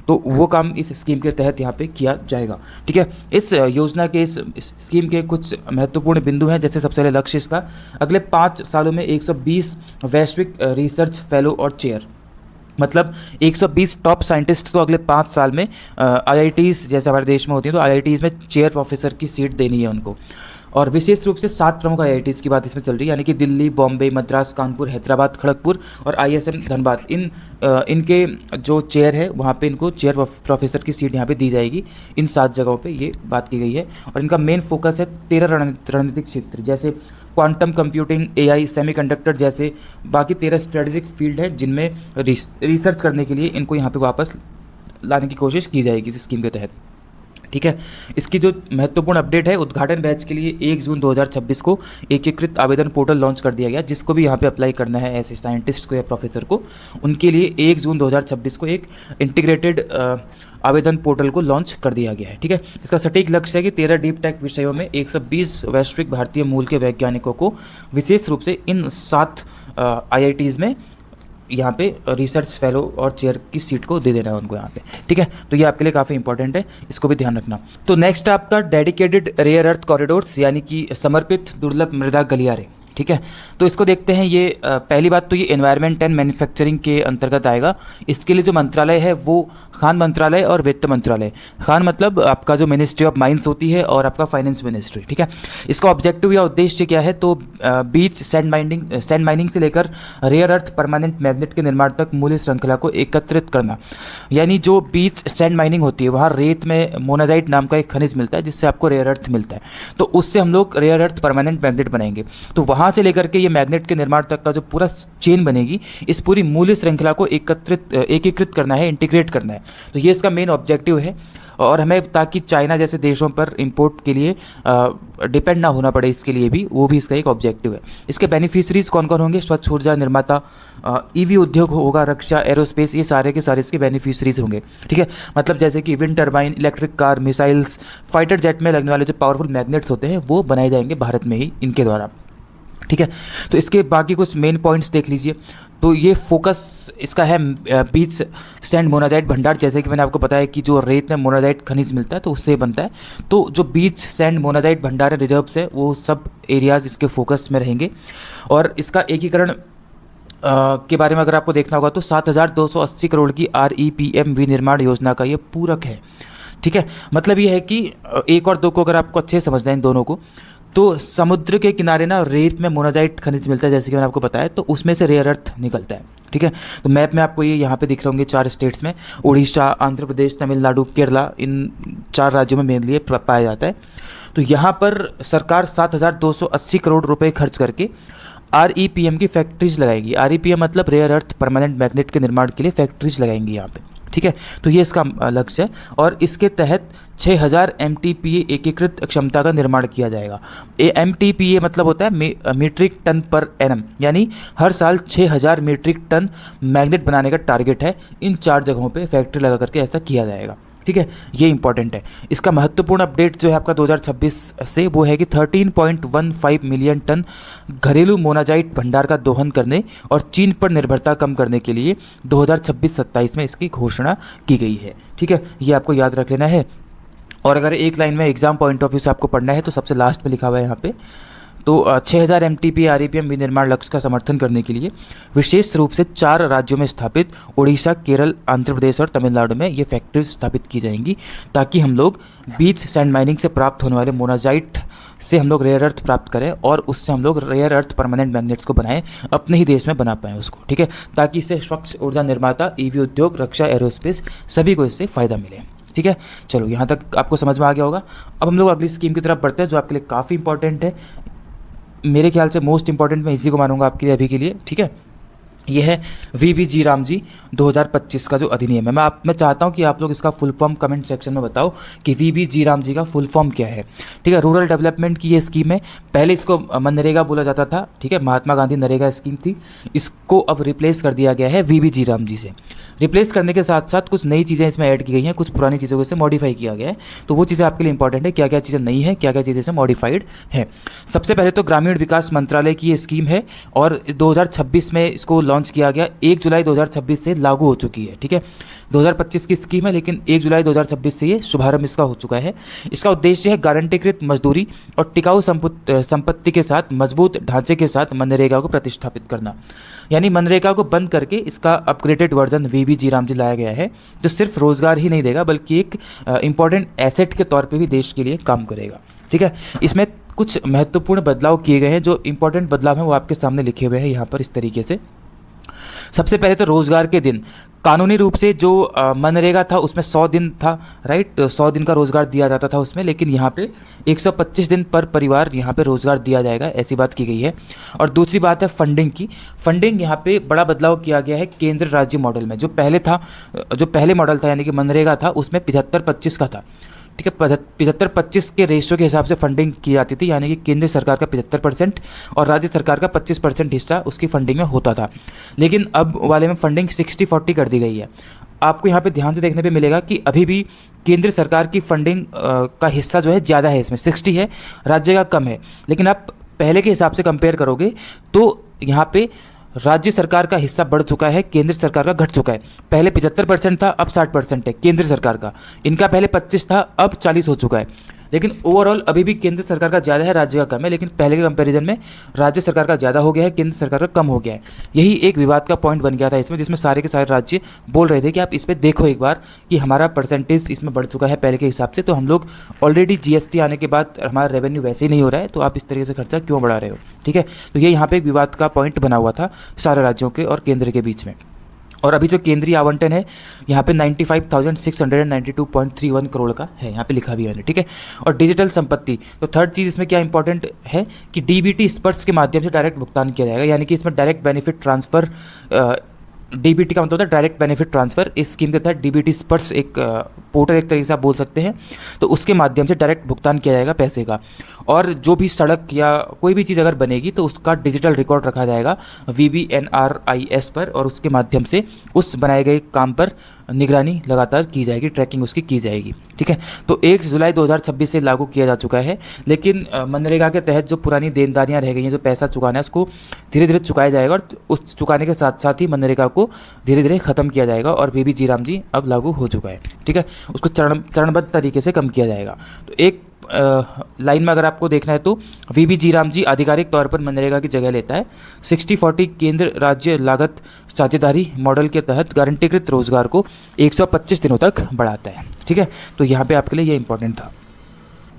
तो वो काम इस स्कीम के तहत यहाँ पे किया जाएगा, ठीक है। इस योजना के, इस स्कीम के कुछ महत्वपूर्ण बिंदु हैं। जैसे सबसे पहले लक्ष्य इसका, अगले 5 सालों में 120 वैश्विक रिसर्च फेलो और चेयर, मतलब 120 टॉप साइंटिस्ट को अगले 5 साल में IITs जैसे हमारे देश में होती हैं, तो IITs में चेयर प्रोफेसर की सीट देनी है उनको। और विशेष रूप से 7 प्रमुख IITs की बात इसमें चल रही है, यानी कि दिल्ली, बॉम्बे, मद्रास, कानपुर, हैदराबाद, खड़गपुर और ISM धनबाद। इनके जो चेयर है वहाँ पे इनको चेयर प्रोफेसर की सीट यहाँ पे दी जाएगी। इन 7 जगहों पे ये बात की गई है। और इनका मेन फोकस है 13 रणनीतिक क्षेत्र, जैसे क्वांटम कंप्यूटिंग, AI, सेमीकंडक्टर जैसे बाकी 13 स्ट्रेटेजिक फील्ड है, जिनमें रिसर्च करने के लिए इनको यहाँ पे वापस लाने की कोशिश की जाएगी इस स्कीम के तहत, ठीक है। इसकी जो महत्वपूर्ण अपडेट है, उद्घाटन बैच के लिए 1 जून 2026 को एकीकृत आवेदन पोर्टल लॉन्च कर दिया गया। जिसको भी यहाँ पे अप्लाई करना है ऐसे साइंटिस्ट को या प्रोफेसर को, उनके लिए 1 जून 2026 को एक इंटीग्रेटेड आवेदन पोर्टल को लॉन्च कर दिया गया है, ठीक है। इसका सटीक लक्ष्य है कि 13 डीप टेक विषयों में 120 वैश्विक भारतीय मूल के वैज्ञानिकों को विशेष रूप से इन 7 IITs में यहाँ पे रिसर्च फेलो और चेयर की सीट को दे देना है उनको यहाँ पे, ठीक है। तो ये आपके लिए काफ़ी इंपॉर्टेंट है, इसको भी ध्यान रखना। तो नेक्स्ट आपका डेडिकेटेड रेयर अर्थ कॉरिडोर्स, यानी कि समर्पित दुर्लभ मृदा गलियारे, ठीक है। तो इसको देखते हैं। ये पहली बात तो ये एनवायरनमेंट एंड मैन्युफैक्चरिंग के अंतर्गत आएगा। इसके लिए जो मंत्रालय है वो खान मंत्रालय और वित्त मंत्रालय। खान मतलब आपका जो मिनिस्ट्री ऑफ माइंस होती है और आपका फाइनेंस मिनिस्ट्री, ठीक है। इसका ऑब्जेक्टिव या उद्देश्य क्या है, तो बीच सैंड माइनिंग से लेकर रेयर अर्थ परमानेंट मैग्नेट के निर्माण तक मूल्य श्रृंखला को एकत्रित करना। यानी जो बीच सैंड माइनिंग होती है, वहाँ रेत में मोनाजाइट नाम का एक खनिज मिलता है, जिससे आपको रेयर अर्थ मिलता है। तो उससे हम लोग रेयर अर्थ परमानेंट मैग्नेट बनाएंगे। तो वहाँ से लेकर के ये मैग्नेट के निर्माण तक का जो पूरा चेन बनेगी, इस पूरी मूल्य श्रृंखला को एकीकृत करना है, इंटीग्रेट करना है। तो ये इसका मेन ऑब्जेक्टिव है। और हमें ताकि चाइना जैसे देशों पर इंपोर्ट के लिए डिपेंड ना होना पड़े, इसके लिए भी वो भी इसका एक ऑब्जेक्टिव है। इसके बेनिफिशरीज कौन कौन होंगे? स्वच्छ ऊर्जा निर्माता, ईवी उद्योग होगा, रक्षा, एरोस्पेस, ये सारे के सारे इसके बेनिफिशरीज होंगे। ठीक है, मतलब जैसे कि wind turbine, electric car, missiles, fighter jet में लगने वाले जो पावरफुल मैग्नेट्स होते हैं वो बनाए जाएंगे भारत में ही इनके द्वारा। ठीक है, तो इसके बाकी कुछ मेन पॉइंट्स देख लीजिए। तो ये फोकस इसका है बीच सैंड मोनाजाइट भंडार, जैसे कि मैंने आपको बताया कि जो रेत में मोनाजाइट खनिज मिलता है तो उससे बनता है। तो जो बीच सैंड मोनाजाइट भंडार है, रिजर्व्स है, वो सब एरियाज़ इसके फोकस में रहेंगे। और इसका एकीकरण के बारे में अगर आपको देखना होगा तो 7,280 करोड़ की REPM विनिर्माण योजना का ये पूरक है। ठीक है, मतलब ये है कि 1 और 2 को अगर आपको अच्छे से समझना है इन दोनों को, तो समुद्र के किनारे ना रेत में मोनाजाइट खनिज मिलता है, जैसे कि मैंने आपको बताया, तो उसमें से रेयर अर्थ निकलता है। ठीक है, तो मैप में आपको ये यहाँ पे दिख रहे होंगे 4 स्टेट्स में, उड़ीसा, आंध्र प्रदेश, तमिलनाडु, केरला, इन 4 राज्यों में मेनली ये पाया जाता है। तो यहाँ पर सरकार 7,280 करोड़ रुपए खर्च करके REPM की फैक्ट्रीज लगाएगी। REPM मतलब रेयर अर्थ परमानेंट मैग्नेट के निर्माण के लिए फैक्ट्रीज लगाएंगी यहाँ पे। ठीक है, तो ये इसका लक्ष्य है और इसके तहत 6,000 MTPA एकीकृत क्षमता का निर्माण किया जाएगा। MTPA मतलब होता है मीट्रिक टन पर एनम, यानी हर साल 6,000 मीट्रिक टन मैग्नेट बनाने का टारगेट है। इन 4 जगहों पे फैक्ट्री लगा करके ऐसा किया जाएगा। ठीक है, ये इंपॉर्टेंट है। इसका महत्वपूर्ण अपडेट जो है आपका 2026 से, वो है कि 13.15 मिलियन टन घरेलू मोनाजाइट भंडार का दोहन करने और चीन पर निर्भरता कम करने के लिए 2026-27 में इसकी घोषणा की गई है। ठीक है, ये आपको याद रख लेना है। और अगर एक लाइन में एग्जाम पॉइंट ऑफ व्यू से आपको पढ़ना है तो सबसे लास्ट में लिखा हुआ है यहाँ पे, तो 6,000 MTPA REPM विनिर्माण लक्ष्य का समर्थन करने के लिए विशेष रूप से 4 राज्यों में स्थापित उड़ीसा, केरल, आंध्र प्रदेश और तमिलनाडु में ये फैक्ट्रीज स्थापित की जाएंगी, ताकि हम लोग बीच सैंड माइनिंग से प्राप्त होने वाले मोनाजाइट से हम लोग रेयर अर्थ प्राप्त करें और उससे हम लोग रेयर अर्थ परमानेंट मैग्नेट्स को बनाएं, अपने ही देश में बना पाएँ उसको। ठीक है, ताकि इससे स्वच्छ ऊर्जा निर्माता, EV उद्योग, रक्षा, एरोस्पेस सभी को इससे फ़ायदा मिले। ठीक है, चलो यहाँ तक आपको समझ में आ गया होगा। अब हम लोग अगली स्कीम की तरफ बढ़ते हैं जो आपके लिए काफ़ी इंपॉर्टेंट है। मेरे ख्याल से मोस्ट इंपॉर्टेंट मैं इसी को मानूंगा आपके लिए अभी के लिए। ठीक है, ये है VBG रामजी 2025 का जो अधिनियम है। मैं चाहता हूँ कि आप लोग इसका फुल फॉर्म कमेंट सेक्शन में बताओ कि VBG रामजी का फुल फॉर्म क्या है। ठीक है, रूरल डेवलपमेंट की ये स्कीम है। पहले इसको मनरेगा बोला जाता था। ठीक है, महात्मा गांधी नरेगा स्कीम थी, इसको अब रिप्लेस कर दिया गया है VBG रामजी से। रिप्लेस करने के साथ साथ कुछ नई चीज़ें इसमें ऐड की गई हैं, कुछ पुरानी चीज़ों को इससे मॉडिफाई किया गया है। तो वो चीज़ें आपके लिए इंपॉर्टेंट है, क्या क्या चीज़ें नई है, क्या क्या चीज़ें इसमें मॉडिफाइड है। सबसे पहले तो ग्रामीण विकास मंत्रालय की ये स्कीम है और 2026 में इसको लॉन्च किया गया। 1 जुलाई 2026 से लागू हो चुकी है। ठीक है, 2025 की स्कीम है लेकिन 1 जुलाई 2026 से ये शुभारंभ इसका हो चुका है। इसका उद्देश्य है गारंटीकृत मजदूरी और टिकाऊ संपत्ति के साथ मजबूत ढांचे के साथ मनरेगा को प्रतिष्ठापित करना। यानी मनरेगा को बंद करके इसका अपग्रेडेड वर्जन VBG रामजी लाया गया है, जो सिर्फ रोजगार ही नहीं देगा बल्कि एक इंपॉर्टेंट एसेट के तौर पे भी देश के लिए काम करेगा। ठीक है, इसमें कुछ महत्वपूर्ण बदलाव किए गए हैं। जो इंपॉर्टेंट बदलाव हैं वो आपके सामने लिखे हुए हैं यहाँ पर इस तरीके से। सबसे पहले तो रोजगार के दिन, कानूनी रूप से जो मनरेगा था उसमें 100 दिन था, राइट, 100 दिन का रोजगार दिया जाता था उसमें, लेकिन यहाँ पे 125 दिन पर परिवार यहाँ पे रोजगार दिया जाएगा, ऐसी बात की गई है। और दूसरी बात है फंडिंग की। फंडिंग यहाँ पे बड़ा बदलाव किया गया है केंद्र राज्य मॉडल में। जो पहले मॉडल था यानी कि मनरेगा था उसमें 75-25 का था। ठीक है, 75-25 के रेशियो के हिसाब से फंडिंग की जाती थी, यानी कि केंद्र सरकार का 75% और राज्य सरकार का 25% हिस्सा उसकी फंडिंग में होता था। लेकिन अब वाले में फंडिंग 60-40 कर दी गई है। आपको यहाँ पे ध्यान से देखने पे मिलेगा कि अभी भी केंद्र सरकार की फंडिंग का हिस्सा जो है ज़्यादा है, इसमें 60 है, राज्य का कम है। लेकिन आप पहले के हिसाब से कंपेयर करोगे तो यहाँ पे राज्य सरकार का हिस्सा बढ़ चुका है, केंद्र सरकार का घट चुका है। पहले 75% था, अब 60% है केंद्र सरकार का। इनका पहले 25 था, अब 40 हो चुका है। लेकिन ओवरऑल अभी भी केंद्र सरकार का ज़्यादा है, राज्य का कम है। लेकिन पहले के कंपैरिजन में राज्य सरकार का ज़्यादा हो गया है, केंद्र सरकार का कम हो गया है। यही एक विवाद का पॉइंट बन गया था इसमें, जिसमें सारे के सारे राज्य बोल रहे थे कि आप इस पर देखो एक बार कि हमारा परसेंटेज इसमें बढ़ चुका है पहले के हिसाब से, तो हम लोग ऑलरेडी GST आने के बाद हमारा रेवेन्यू वैसे ही नहीं हो रहा है, तो आप इस तरीके से खर्चा क्यों बढ़ा रहे हो। ठीक है, तो ये यहाँ पर एक विवाद का पॉइंट बना हुआ था सारे राज्यों के और केंद्र के बीच में। और अभी जो केंद्रीय आवंटन है यहाँ पे 95,692.31 करोड़ का है, यहाँ पे लिखा भी है। ठीक है, और डिजिटल संपत्ति, तो थर्ड चीज़ इसमें क्या इंपॉर्टेंट है कि DBT स्पर्श के माध्यम से डायरेक्ट भुगतान किया जाएगा, यानी कि इसमें डायरेक्ट बेनिफिट ट्रांसफ़र डीबीटी का मतलब होता है डायरेक्ट बेनिफिट ट्रांसफ़र। इस स्कीम के तहत डीबीटी स्पर्श एक पोर्टल एक तरीके से आप बोल सकते हैं, तो उसके माध्यम से डायरेक्ट भुगतान किया जाएगा पैसे का। और जो भी सड़क या कोई भी चीज़ अगर बनेगी तो उसका डिजिटल रिकॉर्ड रखा जाएगा VBNRIS पर, और उसके माध्यम से उस बनाए गए काम पर निगरानी लगातार की जाएगी, ट्रैकिंग उसकी की जाएगी। ठीक है, तो 1 जुलाई 2026 से लागू किया जा चुका है। लेकिन मनरेगा के तहत जो पुरानी देनदारियां रह गई हैं, जो पैसा चुकाना है, उसको धीरे धीरे चुकाया जाएगा, और उस चुकाने के साथ साथ ही मनरेगा को धीरे धीरे ख़त्म किया जाएगा। और VB जी राम जी अब लागू हो चुका है। ठीक है, उसको चरणबद्ध तरीके से कम किया जाएगा। तो एक लाइन में अगर आपको देखना है तो VB जी राम जी आधिकारिक तौर पर मनरेगा की जगह लेता है। 60-40 केंद्र राज्य लागत साझेदारी मॉडल के तहत गारंटीकृत रोजगार को 125 दिनों तक बढ़ाता है। ठीक है, तो यहाँ पे आपके लिए ये इंपॉर्टेंट था।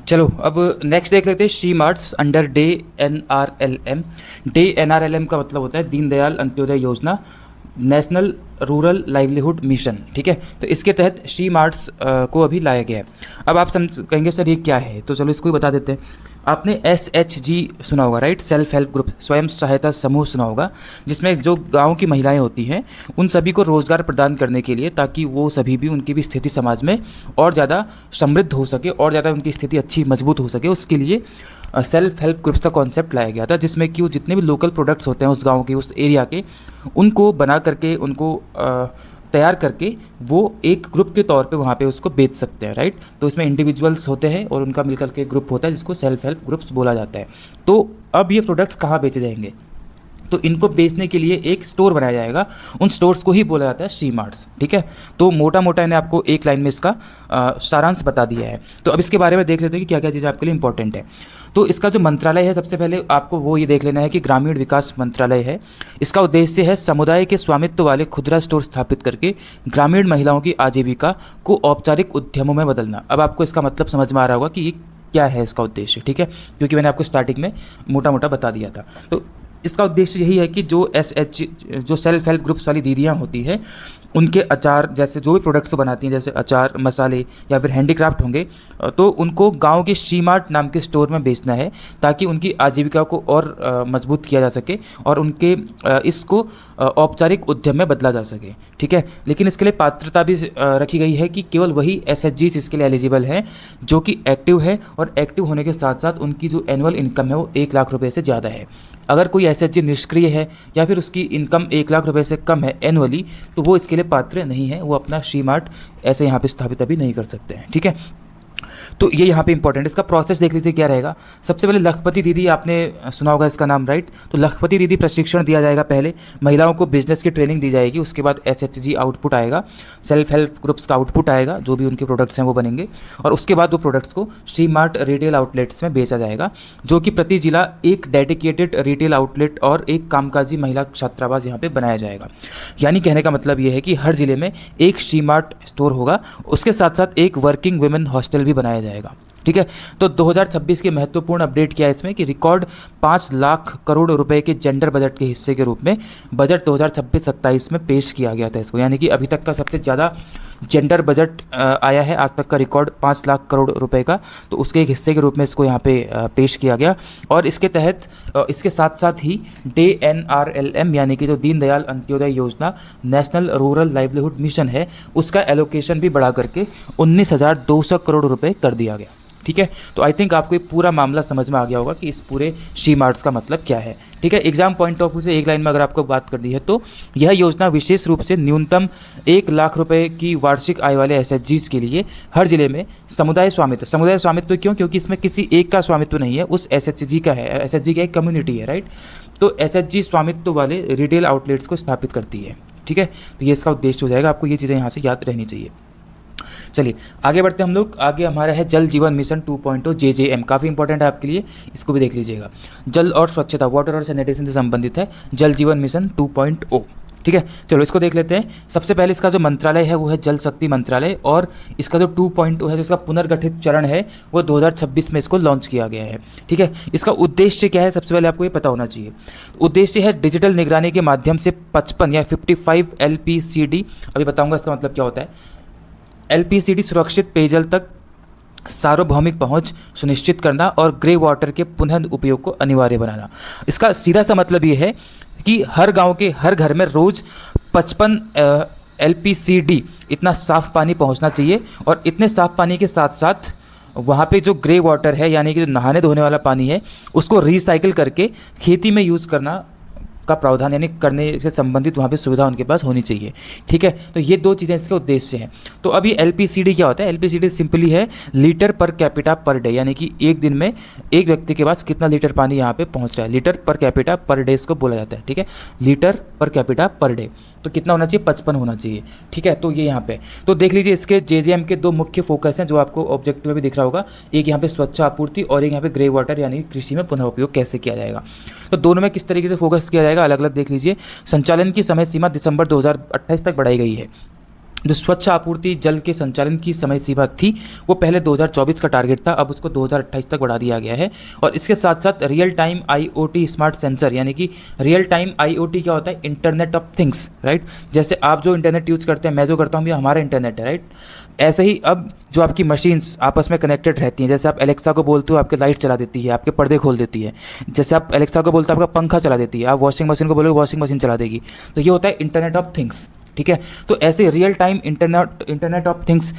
चलो अब नेक्स्ट देख लेते हैं she marts under day NRLM। Day NRLM का मतलब होता है दीनदयाल अंत्योदय योजना, नेशनल रूरल लाइवलीहुड मिशन। ठीक है, तो इसके तहत शी मार्ट्स को अभी लाया गया है। अब आप कहेंगे सर ये क्या है, तो चलो इसको ही बता देते हैं। आपने SHG सुना होगा, राइट, सेल्फ हेल्प ग्रुप, स्वयं सहायता समूह सुना होगा, जिसमें जो गांव की महिलाएं होती हैं उन सभी को रोज़गार प्रदान करने के लिए, ताकि वो सभी भी उनकी भी स्थिति समाज में और ज़्यादा समृद्ध हो सके और ज़्यादा उनकी स्थिति अच्छी मजबूत हो सके, उसके लिए सेल्फ हेल्प ग्रुप्स का कॉन्सेप्ट लाया गया था, जिसमें कि वो जितने भी लोकल प्रोडक्ट्स होते हैं उस गांव के, उस एरिया के, उनको बना करके, उनको तैयार करके वो एक ग्रुप के तौर पे वहाँ पे उसको बेच सकते हैं, राइट। तो इसमें इंडिविजुअल्स होते हैं और उनका मिलकर के ग्रुप होता है, जिसको सेल्फ हेल्प ग्रुप्स बोला जाता है। तो अब ये प्रोडक्ट्स कहाँ बेचे जाएंगे, तो इनको बेचने के लिए एक स्टोर बनाया जाएगा, उन स्टोर्स को ही बोला जाता है शी मार्ट्स। ठीक है, तो मोटा मोटा इन्हें आपको एक लाइन में इसका सारांश बता दिया है। तो अब इसके बारे में देख लेते हैं कि क्या क्या चीज़ें आपके लिए इंपॉर्टेंट है। तो इसका जो मंत्रालय है, सबसे पहले आपको वो ये देख लेना है कि ग्रामीण विकास मंत्रालय है। इसका उद्देश्य है समुदाय के स्वामित्व वाले खुदरा स्टोर स्थापित करके ग्रामीण महिलाओं की आजीविका को औपचारिक उद्यमों में बदलना। अब आपको इसका मतलब समझ में आ रहा होगा कि ये क्या है इसका उद्देश्य, ठीक है, क्योंकि मैंने आपको स्टार्टिंग में मोटा मोटा बता दिया था। तो इसका उद्देश्य यही है कि जो जो सेल्फ हेल्प ग्रुप्स वाली दीदियाँ होती है, उनके अचार जैसे जो भी प्रोडक्ट्स बनाती हैं, जैसे अचार, मसाले या फिर हैंडीक्राफ्ट होंगे, तो उनको गांव के शी मार्ट नाम के स्टोर में बेचना है, ताकि उनकी आजीविका को और मजबूत किया जा सके और उनके इसको औपचारिक उद्यम में बदला जा सके। ठीक है, लेकिन इसके लिए पात्रता भी रखी गई है कि केवल वही SHGs इसके लिए एलिजिबल हैं जो कि एक्टिव है, और एक्टिव होने के साथ साथ उनकी जो एनुअल इनकम है वो 1 लाख रुपये से ज़्यादा है। अगर कोई SHG निष्क्रिय है या फिर उसकी इनकम 1 लाख रुपए से कम है एनुअली, तो वो इसके लिए पात्र नहीं है, वो अपना शी मार्ट ऐसे यहाँ पे स्थापित अभी नहीं कर सकते हैं। ठीक है, तो ये यहाँ पे इंपॉर्टेंट, इसका प्रोसेस देख लीजिए क्या रहेगा। सबसे पहले लखपति दीदी, आपने सुना होगा इसका नाम, राइट। तो लखपति दीदी प्रशिक्षण दिया जाएगा, पहले महिलाओं को बिजनेस की ट्रेनिंग दी जाएगी, उसके बाद SHG आउटपुट आएगा, सेल्फ हेल्प ग्रुप्स का आउटपुट आएगा, जो भी उनके प्रोडक्ट्स हैं वो बनेंगे, और उसके बाद वो प्रोडक्ट्स को शी मार्ट रिटेल आउटलेट्स में बेचा जाएगा, जो कि प्रति जिला एक डेडिकेटेड रिटेल आउटलेट और एक कामकाजी महिला छात्रावास यहाँ पे बनाया जाएगा। यानी कहने का मतलब ये है कि हर जिले में एक शी मार्ट स्टोर होगा, उसके साथ साथ एक वर्किंग वुमेन हॉस्टल भी बनाया जाएगा। ठीक है, तो 2026 की महत्वपूर्ण अपडेट क्या है इसमें कि रिकॉर्ड 5 लाख करोड़ रुपए के जेंडर बजट के हिस्से के रूप में बजट 2026-27 में पेश किया गया था इसको, यानी कि अभी तक का सबसे ज़्यादा जेंडर बजट आया है, आज तक का रिकॉर्ड 5 लाख करोड़ रुपए का, तो उसके एक हिस्से के रूप में इसको यहाँ पे पेश किया गया। और इसके तहत इसके साथ साथ ही डे NRLM यानी कि जो दीनदयाल अंत्योदय योजना नेशनल रूरल लाइवलीहुड मिशन है, उसका एलोकेशन भी बढ़ा करके 19,200 करोड़ रुपए कर दिया गया। ठीक है, तो आई थिंक आपको ये पूरा मामला समझ में आ गया होगा कि इस पूरे शी मार्ट्स का मतलब क्या है। ठीक है, एग्जाम पॉइंट ऑफ व्यू से एक लाइन में अगर आपको बात करनी है तो यह योजना विशेष रूप से न्यूनतम 1 लाख रुपए की वार्षिक आय वाले SHGs के लिए हर जिले में समुदाय स्वामित्व क्यों, क्योंकि इसमें किसी एक का स्वामित्व नहीं है, उस SHG का है, SHG का एक कम्युनिटी है, राइट। तो SHG स्वामित्व वाले रिटेल आउटलेट्स को स्थापित करती है। ठीक है, तो ये इसका उद्देश्य हो जाएगा, आपको ये चीज़ें यहाँ से याद रहनी चाहिए। चलिए आगे बढ़ते हैं हम लोग। आगे हमारा है जल जीवन मिशन 2.0 JJM, काफ़ी इंपॉर्टेंट है आपके लिए, इसको भी देख लीजिएगा। जल और स्वच्छता, वाटर और सैनिटेशन से संबंधित है जल जीवन मिशन 2.0। ठीक है, चलो इसको देख लेते हैं। सबसे पहले इसका जो मंत्रालय है वो है जल शक्ति मंत्रालय, और इसका जो 2.0 है, जिसका पुनर्गठित चरण है, वो 2026 में इसको लॉन्च किया गया है। ठीक है, इसका उद्देश्य क्या है, सबसे पहले आपको ये पता होना चाहिए। उद्देश्य है डिजिटल निगरानी के माध्यम से 55 या 55 LPCD, अभी बताऊंगा इसका मतलब क्या होता है। LPCD सुरक्षित पेयजल तक सार्वभौमिक पहुंच सुनिश्चित करना और ग्रे वाटर के पुनः उपयोग को अनिवार्य बनाना। इसका सीधा सा मतलब ये है कि हर गांव के हर घर में रोज 55 LPCD इतना साफ़ पानी पहुंचना चाहिए। और इतने साफ़ पानी के साथ साथ वहाँ पे जो ग्रे वाटर है यानी कि जो नहाने धोने वाला पानी है उसको रिसाइकिल करके खेती में यूज़ करना का प्रावधान यानी करने से संबंधित वहाँ पे सुविधा उनके पास होनी चाहिए। ठीक है, तो ये दो चीज़ें इसके उद्देश्य हैं। तो अभी LPCD क्या होता है? LPCD सिंपली है litre per capita per day, यानी कि एक दिन में एक व्यक्ति के पास कितना लीटर पानी यहाँ पे पहुँच रहा है। Litre per capita per day इसको बोला जाता है। ठीक है, litre per capita per day तो कितना होना चाहिए? 55 होना चाहिए। ठीक है, तो ये यहाँ पे तो देख लीजिए इसके JJM के दो मुख्य फोकस हैं जो आपको ऑब्जेक्टिव में भी दिख रहा होगा। एक यहाँ पे स्वच्छ आपूर्ति और एक यहाँ पे ग्रे वाटर यानी कृषि में पुनः उपयोग कैसे किया जाएगा। तो दोनों में किस तरीके से फोकस किया जाएगा अलग अलग देख लीजिए। संचालन की समय सीमा दिसंबर 2028 तक बढ़ाई गई है। जो स्वच्छ आपूर्ति जल के संचालन की समय सीमा थी वो पहले 2024 का टारगेट था, अब उसको 2028 तक बढ़ा दिया गया है। और इसके साथ साथ real time IoT smart sensor, यानी कि रियल टाइम IoT क्या होता है? Internet of things, right. जैसे आप जो इंटरनेट यूज़ करते हैं, मैं जो करता हूँ, ये हमारा इंटरनेट है, राइट। ऐसे ही अब जो आपकी मशीन्स आपस में कनेक्टेड रहती हैं, जैसे आप एलेक्सा को बोलते हो आपके लाइट चला देती है, आपके पर्दे खोल देती है। जैसे आप एलेक्सा को बोलते हो आपका पंखा चला देती है, आप वॉशिंग मशीन को बोलोगे वॉशिंग मशीन चला देगी। तो ये होता है इंटरनेट ऑफ थिंग्स। ठीक है, तो ऐसे real time internet of things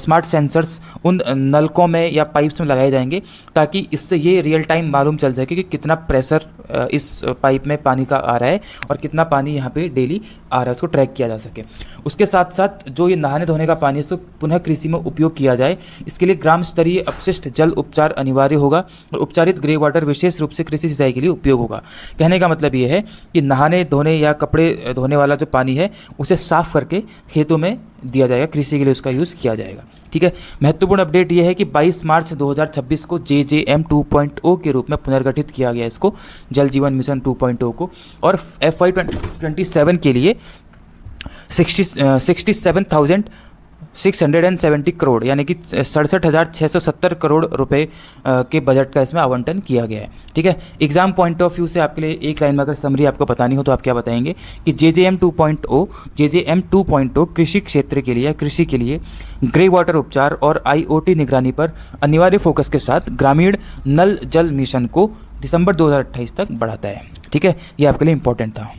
smart sensors उन नलकों में या पाइप्स में लगाए जाएंगे ताकि इससे ये रियल टाइम मालूम चल जाए कि कितना प्रेशर इस पाइप में पानी का आ रहा है और कितना पानी यहाँ पे डेली आ रहा है, उसको ट्रैक किया जा सके। उसके साथ साथ जो ये नहाने धोने का पानी है उसको पुनः कृषि में उपयोग किया जाए, इसके लिए ग्राम स्तरीय अपशिष्ट जल उपचार अनिवार्य होगा और उपचारित ग्रे वाटर विशेष रूप से कृषि सिंचाई के लिए उपयोग होगा। कहने का मतलब ये है कि नहाने धोने या कपड़े धोने वाला जो पानी है उसे साफ करके खेतों में दिया जाएगा, कृषि के लिए उसका यूज़ किया जाएगा। ठीक है, महत्वपूर्ण अपडेट यह है कि 22 मार्च 2026 को JJM 2.0 के रूप में पुनर्गठित किया गया इसको, जल जीवन मिशन 2.0 को। और FY 2027 के लिए 67,670 करोड़ यानी कि 67,670 करोड़ रुपए के बजट का इसमें आवंटन किया गया है। ठीक है, एग्जाम पॉइंट ऑफ व्यू से आपके लिए एक लाइन में अगर समरी आपको बतानी हो तो आप क्या बताएंगे कि JJM 2.0 कृषि क्षेत्र के लिए या कृषि के लिए ग्रे वाटर उपचार और IoT निगरानी पर अनिवार्य फोकस के साथ ग्रामीण नल जल मिशन को दिसंबर 2028 तक बढ़ाता है। ठीक है, ये आपके लिए इंपॉर्टेंट था।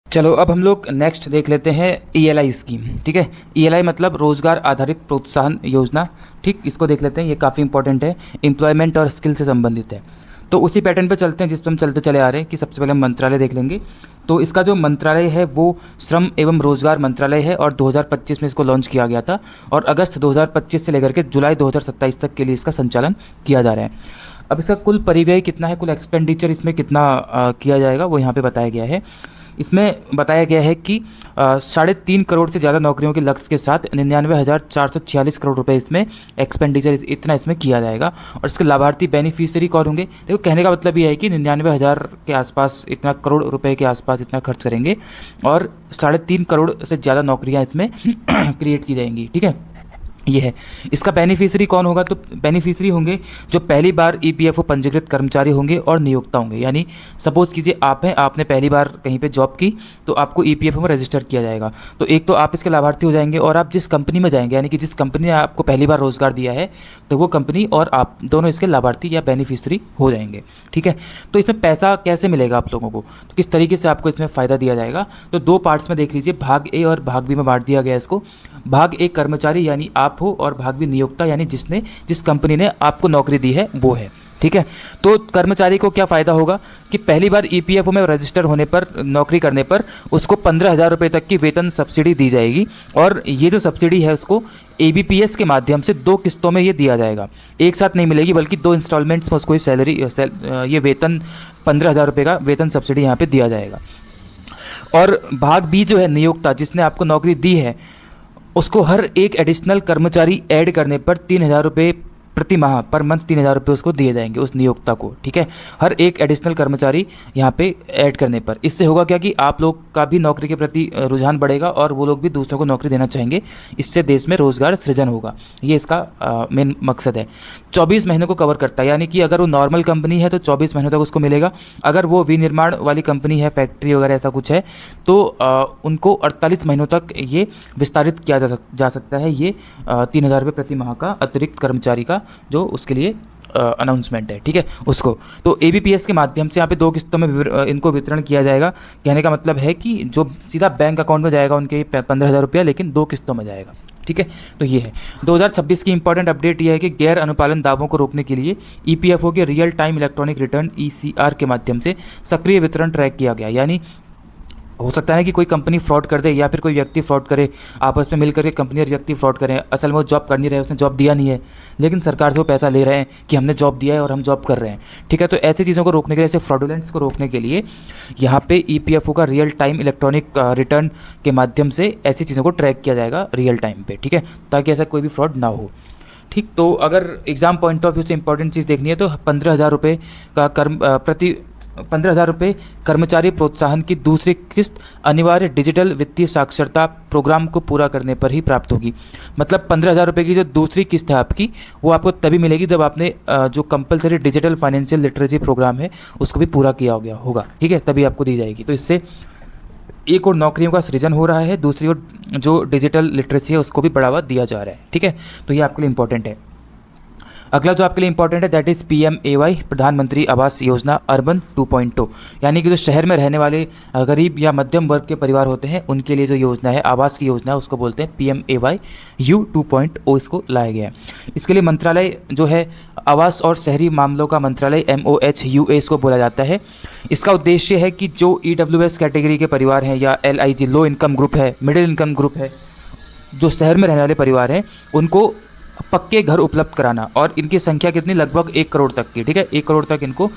चलो अब हम लोग नेक्स्ट देख लेते हैं ELI स्कीम। ठीक है, ELI मतलब रोजगार आधारित प्रोत्साहन योजना। ठीक, इसको देख लेते हैं, ये काफ़ी इंपॉर्टेंट है, एम्प्लॉयमेंट और स्किल से संबंधित है। तो उसी पैटर्न पे चलते हैं जिस पर हम चलते चले आ रहे हैं कि सबसे पहले हम मंत्रालय देख लेंगे। तो इसका जो मंत्रालय है वो श्रम एवं रोजगार मंत्रालय है और 2025 में इसको लॉन्च किया गया था और अगस्त 2025 से लेकर के जुलाई 2027 तक के लिए इसका संचालन किया जा रहा है। अब इसका कुल परिव्यय कितना है, कुल एक्सपेंडिचर इसमें कितना किया जाएगा वो यहाँ पर बताया गया है। इसमें बताया गया है कि 3.5 करोड़ से ज़्यादा नौकरियों के लक्ष्य के साथ 99,446 करोड़ रुपए इसमें एक्सपेंडिचर इतना इसमें किया जाएगा। और इसके लाभार्थी बेनिफिशियरी कौन होंगे? देखो, कहने का मतलब ये है कि 99,000 के आसपास इतना करोड़ रुपए के आसपास इतना खर्च करेंगे और 3.5 करोड़ से ज़्यादा नौकरियाँ इसमें क्रिएट की जाएंगी। ठीक है, ये है। इसका बेनिफिशियरी कौन होगा? तो बेनिफिशियरी होंगे जो पहली बार EPFO पंजीकृत कर्मचारी होंगे और नियोक्ता होंगे। यानी सपोज कीजिए आप हैं, आपने पहली बार कहीं पे जॉब की तो आपको EPFO में रजिस्टर किया जाएगा। तो एक तो आप इसके लाभार्थी हो जाएंगे और आप जिस कंपनी में जाएंगे यानी कि जिस कंपनी ने आपको पहली बार रोजगार दिया है तो वो कंपनी और आप दोनों इसके लाभार्थी या बेनिफिशियरी हो जाएंगे। ठीक है, तो इसमें पैसा कैसे मिलेगा आप लोगों को, तो किस तरीके से आपको इसमें फ़ायदा दिया जाएगा? तो दो पार्ट्स में देख लीजिए, भाग ए और भाग बी में बांट दिया गया इसको। भाग ए कर्मचारी यानी आप हो और भाग बी नियोक्ता यानी जिस कंपनी ने आपको नौकरी दी है वो है। ठीक है, तो कर्मचारी को क्या फ़ायदा होगा कि पहली बार EPFO में रजिस्टर होने पर, नौकरी करने पर उसको 15,000 रुपये तक की वेतन सब्सिडी दी जाएगी। और ये जो सब्सिडी है उसको ABPS के माध्यम से 2 किस्तों में ये दिया जाएगा, एक साथ नहीं मिलेगी बल्कि 2 इंस्टॉलमेंट्स में उसको ये वेतन 15,000 रुपये का वेतन सब्सिडी यहाँ पर दिया जाएगा। और भाग बी जो है नियोक्ता, जिसने आपको नौकरी दी है, उसको हर एक एडिशनल कर्मचारी ऐड करने पर 3,000 रुपये प्रति माह पर मंथ 3,000 रुपये उसको दिए जाएंगे उस नियोक्ता को। ठीक है, हर एक एडिशनल कर्मचारी यहाँ पे ऐड करने पर। इससे होगा क्या कि आप लोग का भी नौकरी के प्रति रुझान बढ़ेगा और वो लोग भी दूसरों को नौकरी देना चाहेंगे, इससे देश में रोजगार सृजन होगा। ये इसका मेन मकसद है। 24 महीनों को कवर करता है, यानी कि अगर वो नॉर्मल कंपनी है तो 24 महीनों तक उसको मिलेगा। अगर वो विनिर्माण वाली कंपनी है, फैक्ट्री वगैरह ऐसा कुछ है, तो उनको 48 महीनों तक ये विस्तारित किया जा सकता है। ये 3,000 रुपये प्रति माह का अतिरिक्त कर्मचारी का जो उसके लिए अनाउंसमेंट है, ठीक है, उसको। तो एबीपीएस के माध्यम से यहाँ पे 2 किस्तों में इनको वितरण किया जाएगा। कहने का मतलब है कि जो सीधा बैंक अकाउंट में जाएगा उनके 15,000 रुपया, लेकिन 2 किस्तों में जाएगा, ठीक है। तो ये है 2026 की इंपॉर्टेंट अपडेट। ये है कि गैर अनुपालन दावों को रोकने के लिए ईपीएफओ के real time electronic return ECR के माध्यम से सक्रिय वितरण ट्रैक किया गया। यानी हो सकता है कि कोई कंपनी फ्रॉड कर दे या फिर कोई व्यक्ति फ्रॉड करे, आपस में मिलकर के कंपनी और व्यक्ति फ्रॉड करें। असल में वो जॉब कर नहीं रहे, उसने जॉब दिया नहीं है, लेकिन सरकार से वो पैसा ले रहे हैं कि हमने जॉब दिया है और हम जॉब कर रहे हैं, ठीक है। तो ऐसी चीज़ों को रोकने के लिए, ऐसे फ्रॉडुलेंट्स को रोकने के लिए यहाँ पे ईपीएफओ का रियल टाइम इलेक्ट्रॉनिक रिटर्न के माध्यम से ऐसी चीज़ों को ट्रैक किया जाएगा रियल टाइम पे, ठीक है, ताकि ऐसा कोई भी फ्रॉड ना हो, ठीक। तो अगर एग्जाम पॉइंट ऑफ व्यू से इंपॉर्टेंट चीज़ देखनी है तो 15,000 रुपये का 15,000 रुपये कर्मचारी प्रोत्साहन की दूसरी किस्त अनिवार्य डिजिटल वित्तीय साक्षरता प्रोग्राम को पूरा करने पर ही प्राप्त होगी। मतलब 15,000 रुपये की जो दूसरी किस्त है आपकी, वो आपको तभी मिलेगी जब आपने जो compulsory digital financial literacy programme है उसको भी पूरा किया हो गया होगा, ठीक है, तभी आपको दी जाएगी। तो इससे एक और नौकरियों का सृजन हो रहा है, दूसरी ओर जो डिजिटल लिटरेसी है उसको भी बढ़ावा दिया जा रहा है, ठीक है। तो ये आपके लिए इंपॉर्टेंट है। अगला जो आपके लिए इंपॉर्टेंट है दैट इज़ पीएमएवाई, प्रधानमंत्री आवास योजना अर्बन 2.0। यानी कि जो शहर में रहने वाले गरीब या मध्यम वर्ग के परिवार होते हैं उनके लिए जो योजना है, आवास की योजना है, उसको बोलते हैं पीएमएवाई यू 2.0। इसको लाया गया है। इसके लिए मंत्रालय जो है आवास और शहरी मामलों का मंत्रालय MOHUA इसको बोला जाता है। इसका उद्देश्य है कि जो EWS कैटेगरी के परिवार हैं या LIG लो इनकम ग्रुप है, मिडिल इनकम ग्रुप है, जो शहर में रहने वाले परिवार हैं उनको पक्के घर उपलब्ध कराना। और इनकी संख्या कितनी, लगभग 1 करोड़ तक की, ठीक है, 1 करोड़ तक इनको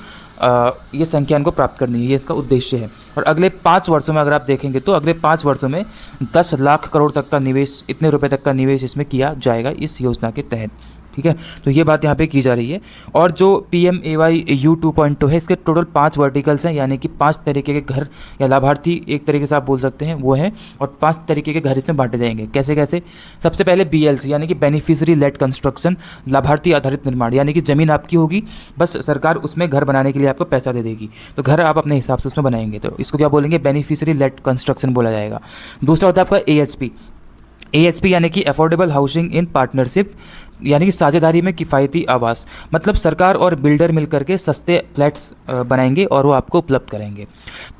ये संख्या इनको प्राप्त करनी है, ये इसका उद्देश्य है। और अगले 5 वर्षों में अगर आप देखेंगे तो अगले 5 वर्षों में 10 लाख करोड़ तक का निवेश, इतने रुपए तक का निवेश इसमें किया जाएगा इस योजना के तहत, ठीक है। तो ये बात यहाँ पे की जा रही है। और जो पीएमएवाई यू 2.0 है, इसके टोटल 5 वर्टिकल्स हैं, यानी कि 5 तरीके के घर या लाभार्थी एक तरीके से आप बोल सकते हैं वो हैं, और 5 तरीके के घर इसमें बांटे जाएंगे। कैसे कैसे? सबसे पहले BLC यानी कि बेनिफिशियरी लेड कंस्ट्रक्शन, लाभार्थी आधारित निर्माण, यानी कि ज़मीन आपकी होगी, बस सरकार उसमें घर बनाने के लिए आपको पैसा दे देगी, तो घर आप अपने हिसाब से उसमें बनाएंगे, तो इसको क्या बोलेंगे, बेनिफिशियरी लेड कंस्ट्रक्शन बोला जाएगा। दूसरा होता है आपका AHP यानी कि अफोर्डेबल हाउसिंग इन पार्टनरशिप, यानी कि साझेदारी में किफ़ायती आवास, मतलब सरकार और बिल्डर मिलकर के सस्ते फ्लैट्स बनाएंगे और वो आपको उपलब्ध करेंगे।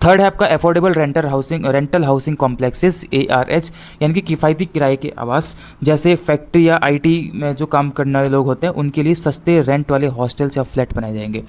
थर्ड है आपका affordable rental housing complexes ARH, यानी कि किफ़ायती किराए के आवास, जैसे फैक्ट्री या IT में जो काम करने वाले लोग होते हैं उनके लिए सस्ते रेंट वाले हॉस्टल्स या फ्लैट बनाए जाएंगे।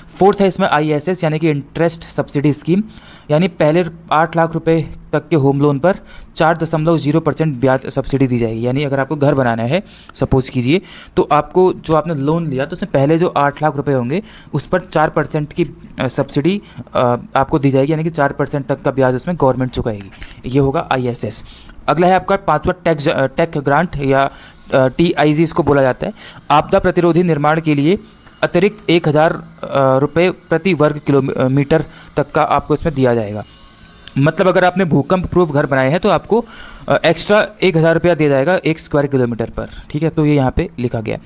फोर्थ है इसमें ISS यानी कि इंटरेस्ट सब्सिडी स्कीम, यानी पहले 8 लाख रुपए तक के होम लोन पर 4.0% ब्याज सब्सिडी दी जाएगी। यानी अगर आपको घर बनाना है सपोज कीजिए, तो आपको जो आपने लोन लिया तो उसमें पहले जो 8 लाख रुपए होंगे उस पर 4% की सब्सिडी आपको दी जाएगी, यानी कि 4% तक का ब्याज उसमें गवर्नमेंट चुकाएगी। ये होगा ISS। अगला है आपका 5वां टेक ग्रांट या TIG इसको बोला जाता है। आपदा प्रतिरोधी निर्माण के लिए अतिरिक्त 1,000 रुपये प्रति वर्ग किलोमीटर तक का आपको इसमें दिया जाएगा। मतलब अगर आपने भूकंप प्रूफ घर बनाए हैं तो आपको एक्स्ट्रा 1,000 रुपया दिया जाएगा 1 स्क्वायर किलोमीटर पर, ठीक है। तो ये यहाँ पे लिखा गया।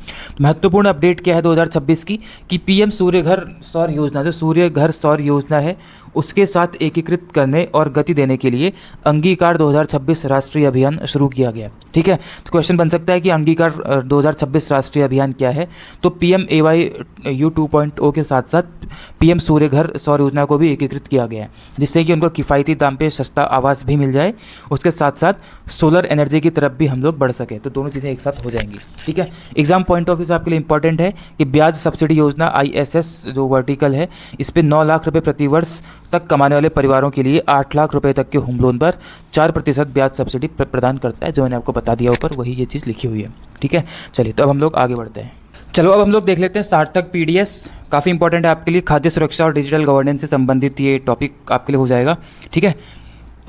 महत्वपूर्ण अपडेट क्या है 2026 की, कि PM सूर्य घर सौर योजना, जो सूर्य घर सौर योजना है उसके साथ एकीकृत करने और गति देने के लिए अंगीकार 2026 राष्ट्रीय अभियान शुरू किया गया, ठीक है। तो क्वेश्चन बन सकता है कि अंगीकार 2026 राष्ट्रीय अभियान क्या है, तो PMAY यू 2.0 के साथ साथ PM सूर्य घर सौर योजना को भी एकीकृत किया गया है, जिससे कि उनको किफ़ायती दाम पे सस्ता आवास भी मिल जाए, उसके साथ साथ सोलर एनर्जी की तरफ भी हम लोग बढ़ सके, तो दोनों चीज़ें एक साथ हो जाएंगी, ठीक है। एग्जाम पॉइंट ऑफ व्यू से आपके लिए इंपॉर्टेंट है कि ब्याज सब्सिडी योजना ISS जो वर्टिकल है, इस पर 9 लाख रुपये प्रति वर्ष तक कमाने वाले परिवारों के लिए 8 लाख रुपये तक के होम लोन पर 4% ब्याज सब्सिडी प्रदान करता है। जो मैंने आपको बता दिया ऊपर वही ये चीज़ लिखी हुई है, ठीक है। चलिए तो अब हम लोग आगे बढ़ते हैं। चलो अब हम लोग देख लेते हैं सार्थक PDS, काफ़ी इंपॉर्टेंट है आपके लिए, खाद्य सुरक्षा और डिजिटल गवर्नेंस से संबंधित ये टॉपिक आपके लिए हो जाएगा, ठीक है।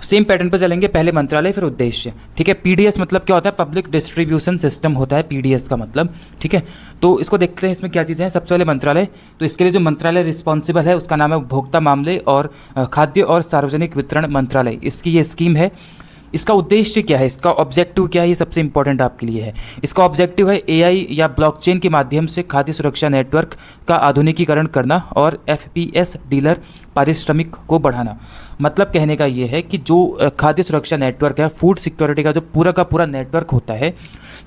सेम पैटर्न पर चलेंगे, पहले मंत्रालय फिर उद्देश्य, ठीक है। PDS मतलब क्या होता है, पब्लिक डिस्ट्रीब्यूशन सिस्टम होता है PDS का मतलब, ठीक है। तो इसको देखते हैं इसमें क्या चीज़ें हैं। सबसे पहले मंत्रालय, तो इसके लिए जो मंत्रालय रिस्पॉन्सिबल है उसका नाम है उपभोक्ता मामले और खाद्य और सार्वजनिक वितरण मंत्रालय। इसकी ये स्कीम है इसका उद्देश्य क्या है, इसका ऑब्जेक्टिव क्या है, ये सबसे इंपॉर्टेंट आपके लिए है। इसका ऑब्जेक्टिव है एआई या ब्लॉकचेन के माध्यम से खाद्य सुरक्षा नेटवर्क का आधुनिकीकरण करना और एफपीएस डीलर पारिश्रमिक को बढ़ाना। मतलब कहने का ये है कि जो खाद्य सुरक्षा नेटवर्क है, फूड सिक्योरिटी का जो पूरा का पूरा नेटवर्क होता है,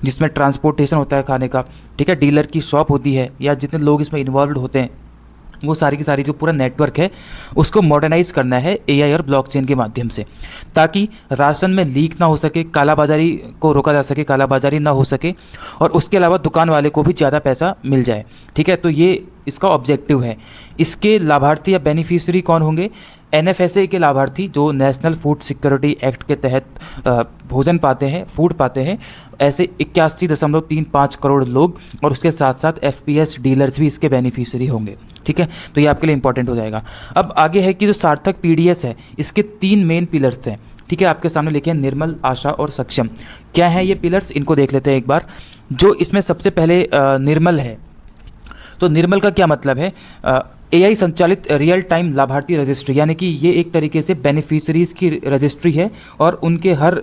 जिसमें ट्रांसपोर्टेशन होता है खाने का, ठीक है, डीलर की शॉप होती है, या जितने लोग इसमें इन्वॉल्व होते हैं, वो सारी की सारी जो पूरा नेटवर्क है उसको मॉडर्नाइज करना है एआई और ब्लॉकचेन के माध्यम से, ताकि राशन में लीक ना हो सके, कालाबाजारी को रोका जा सके, कालाबाजारी ना हो सके, और उसके अलावा दुकान वाले को भी ज़्यादा पैसा मिल जाए। ठीक है, तो ये इसका ऑब्जेक्टिव है। इसके लाभार्थी या बेनिफिशियरी कौन होंगे? एनएफएसए के लाभार्थी जो नेशनल फूड सिक्योरिटी एक्ट के तहत भोजन पाते हैं, फूड पाते हैं, ऐसे 81.35 करोड़ लोग, और उसके साथ साथ एफपीएस डीलर्स भी इसके बेनिफिशियरी होंगे। ठीक है, तो ये आपके लिए इंपॉर्टेंट हो जाएगा। अब आगे है कि जो सार्थक पीडीएस है, इसके 3 मेन पिलर्स हैं। ठीक है, आपके सामने लिखे हैं निर्मल, आशा और सक्षम। क्या है ये पिलर्स, इनको देख लेते हैं एक बार। जो इसमें सबसे पहले निर्मल है, तो निर्मल का क्या मतलब है? एआई संचालित रियल टाइम लाभार्थी रजिस्ट्री, यानी कि ये एक तरीके से बेनिफिशरीज़ की रजिस्ट्री है और उनके हर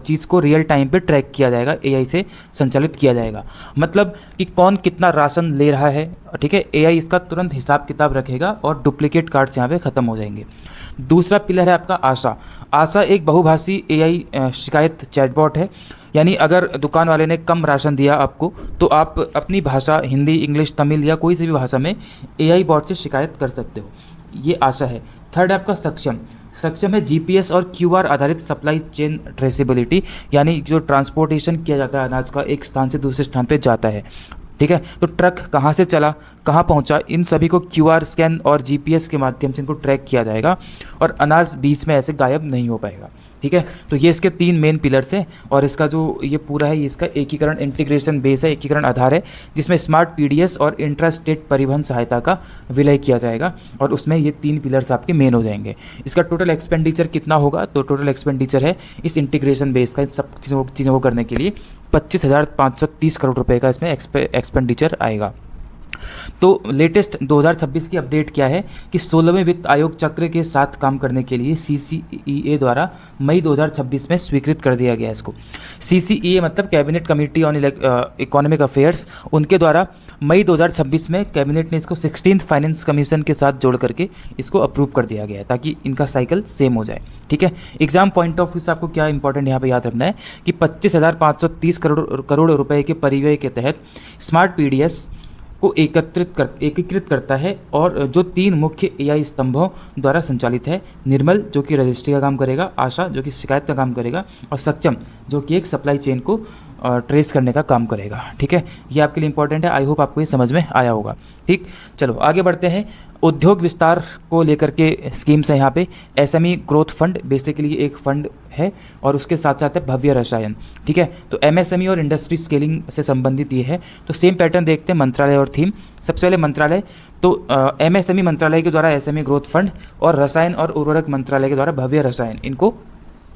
चीज़ को रियल टाइम पे ट्रैक किया जाएगा, एआई से संचालित किया जाएगा। मतलब कि कौन कितना राशन ले रहा है, ठीक है, एआई इसका तुरंत हिसाब किताब रखेगा और डुप्लीकेट कार्ड्स यहाँ पे ख़त्म हो जाएंगे। दूसरा पिलर है आपका आशा। आशा एक बहुभाषी एआई शिकायत चैटबॉट है, यानी अगर दुकान वाले ने कम राशन दिया आपको, तो आप अपनी भाषा, हिंदी, इंग्लिश, तमिल या कोई सी भी भाषा में एआई बॉट से शिकायत कर सकते हो। ये आशा है। थर्ड है आपका सक्षम। सक्षम है जीपीएस और क्यूआर आधारित सप्लाई चेन ट्रेसेबिलिटी, यानी जो ट्रांसपोर्टेशन किया जाता है अनाज का, एक स्थान से दूसरे स्थान पे जाता है। ठीक है, तो ट्रक कहाँ से चला, कहाँ पहुँचा, इन सभी को क्यूआर स्कैन और जीपीएस के माध्यम से इनको ट्रैक किया जाएगा और अनाज बीच में ऐसे गायब नहीं हो पाएगा। ठीक है, तो ये इसके 3 मेन पिलर्स हैं, और इसका जो ये पूरा है, ये इसका एकीकरण इंटीग्रेशन बेस है, एकीकरण आधार है, जिसमें स्मार्ट पीडीएस और इंट्रा स्टेट परिवहन सहायता का विलय किया जाएगा, और उसमें ये 3 पिलर्स आपके मेन हो जाएंगे। इसका टोटल एक्सपेंडिचर कितना होगा? तो टोटल एक्सपेंडिचर है इस इंटीग्रेशन बेस का, इन सब चीज़ों को करने के लिए 25,530 करोड़ रुपये का इसमें एक्सपेंडिचर आएगा। तो लेटेस्ट 2026 की अपडेट क्या है कि 16वें वित्त आयोग चक्र के साथ काम करने के लिए सीसीईए द्वारा मई 2026 में स्वीकृत कर दिया गया इसको। सीसीईए मतलब cabinet committee on economic affairs, उनके द्वारा मई 2026 में कैबिनेट ने इसको 16th फाइनेंस कमीशन के साथ जोड़ करके इसको अप्रूव कर दिया गया है, ताकि इनका साइकिल सेम हो जाए। ठीक है, एग्जाम पॉइंट ऑफ व्यू से आपको क्या इंपॉर्टेंट यहाँ पे याद रखना है कि 25,530 करोड़ रुपए के परिव्यय के तहत स्मार्ट पीडीएस को एकीकृत करता है, और जो 3 मुख्य एआई स्तंभों द्वारा संचालित है। निर्मल जो कि रजिस्ट्री का काम करेगा, आशा जो कि शिकायत का काम करेगा, और सक्षम जो कि एक सप्लाई चेन को ट्रेस करने का काम करेगा। ठीक है, ये आपके लिए इंपॉर्टेंट है। आई होप आपको ये समझ में आया होगा। ठीक, चलो आगे बढ़ते हैं। उद्योग विस्तार को लेकर के स्कीम्स है यहाँ पे। एसएमई ग्रोथ फंड बेसिकली एक फंड है, और उसके साथ साथ है भव्य रसायन। ठीक है, तो एमएसएमई और इंडस्ट्री स्केलिंग से संबंधित ये है। तो सेम पैटर्न देखते हैं, मंत्रालय और थीम। सबसे पहले मंत्रालय, तो एमएसएमई मंत्रालय के द्वारा एसएमई ग्रोथ फंड, और रसायन और उर्वरक मंत्रालय के द्वारा भव्य रसायन, इनको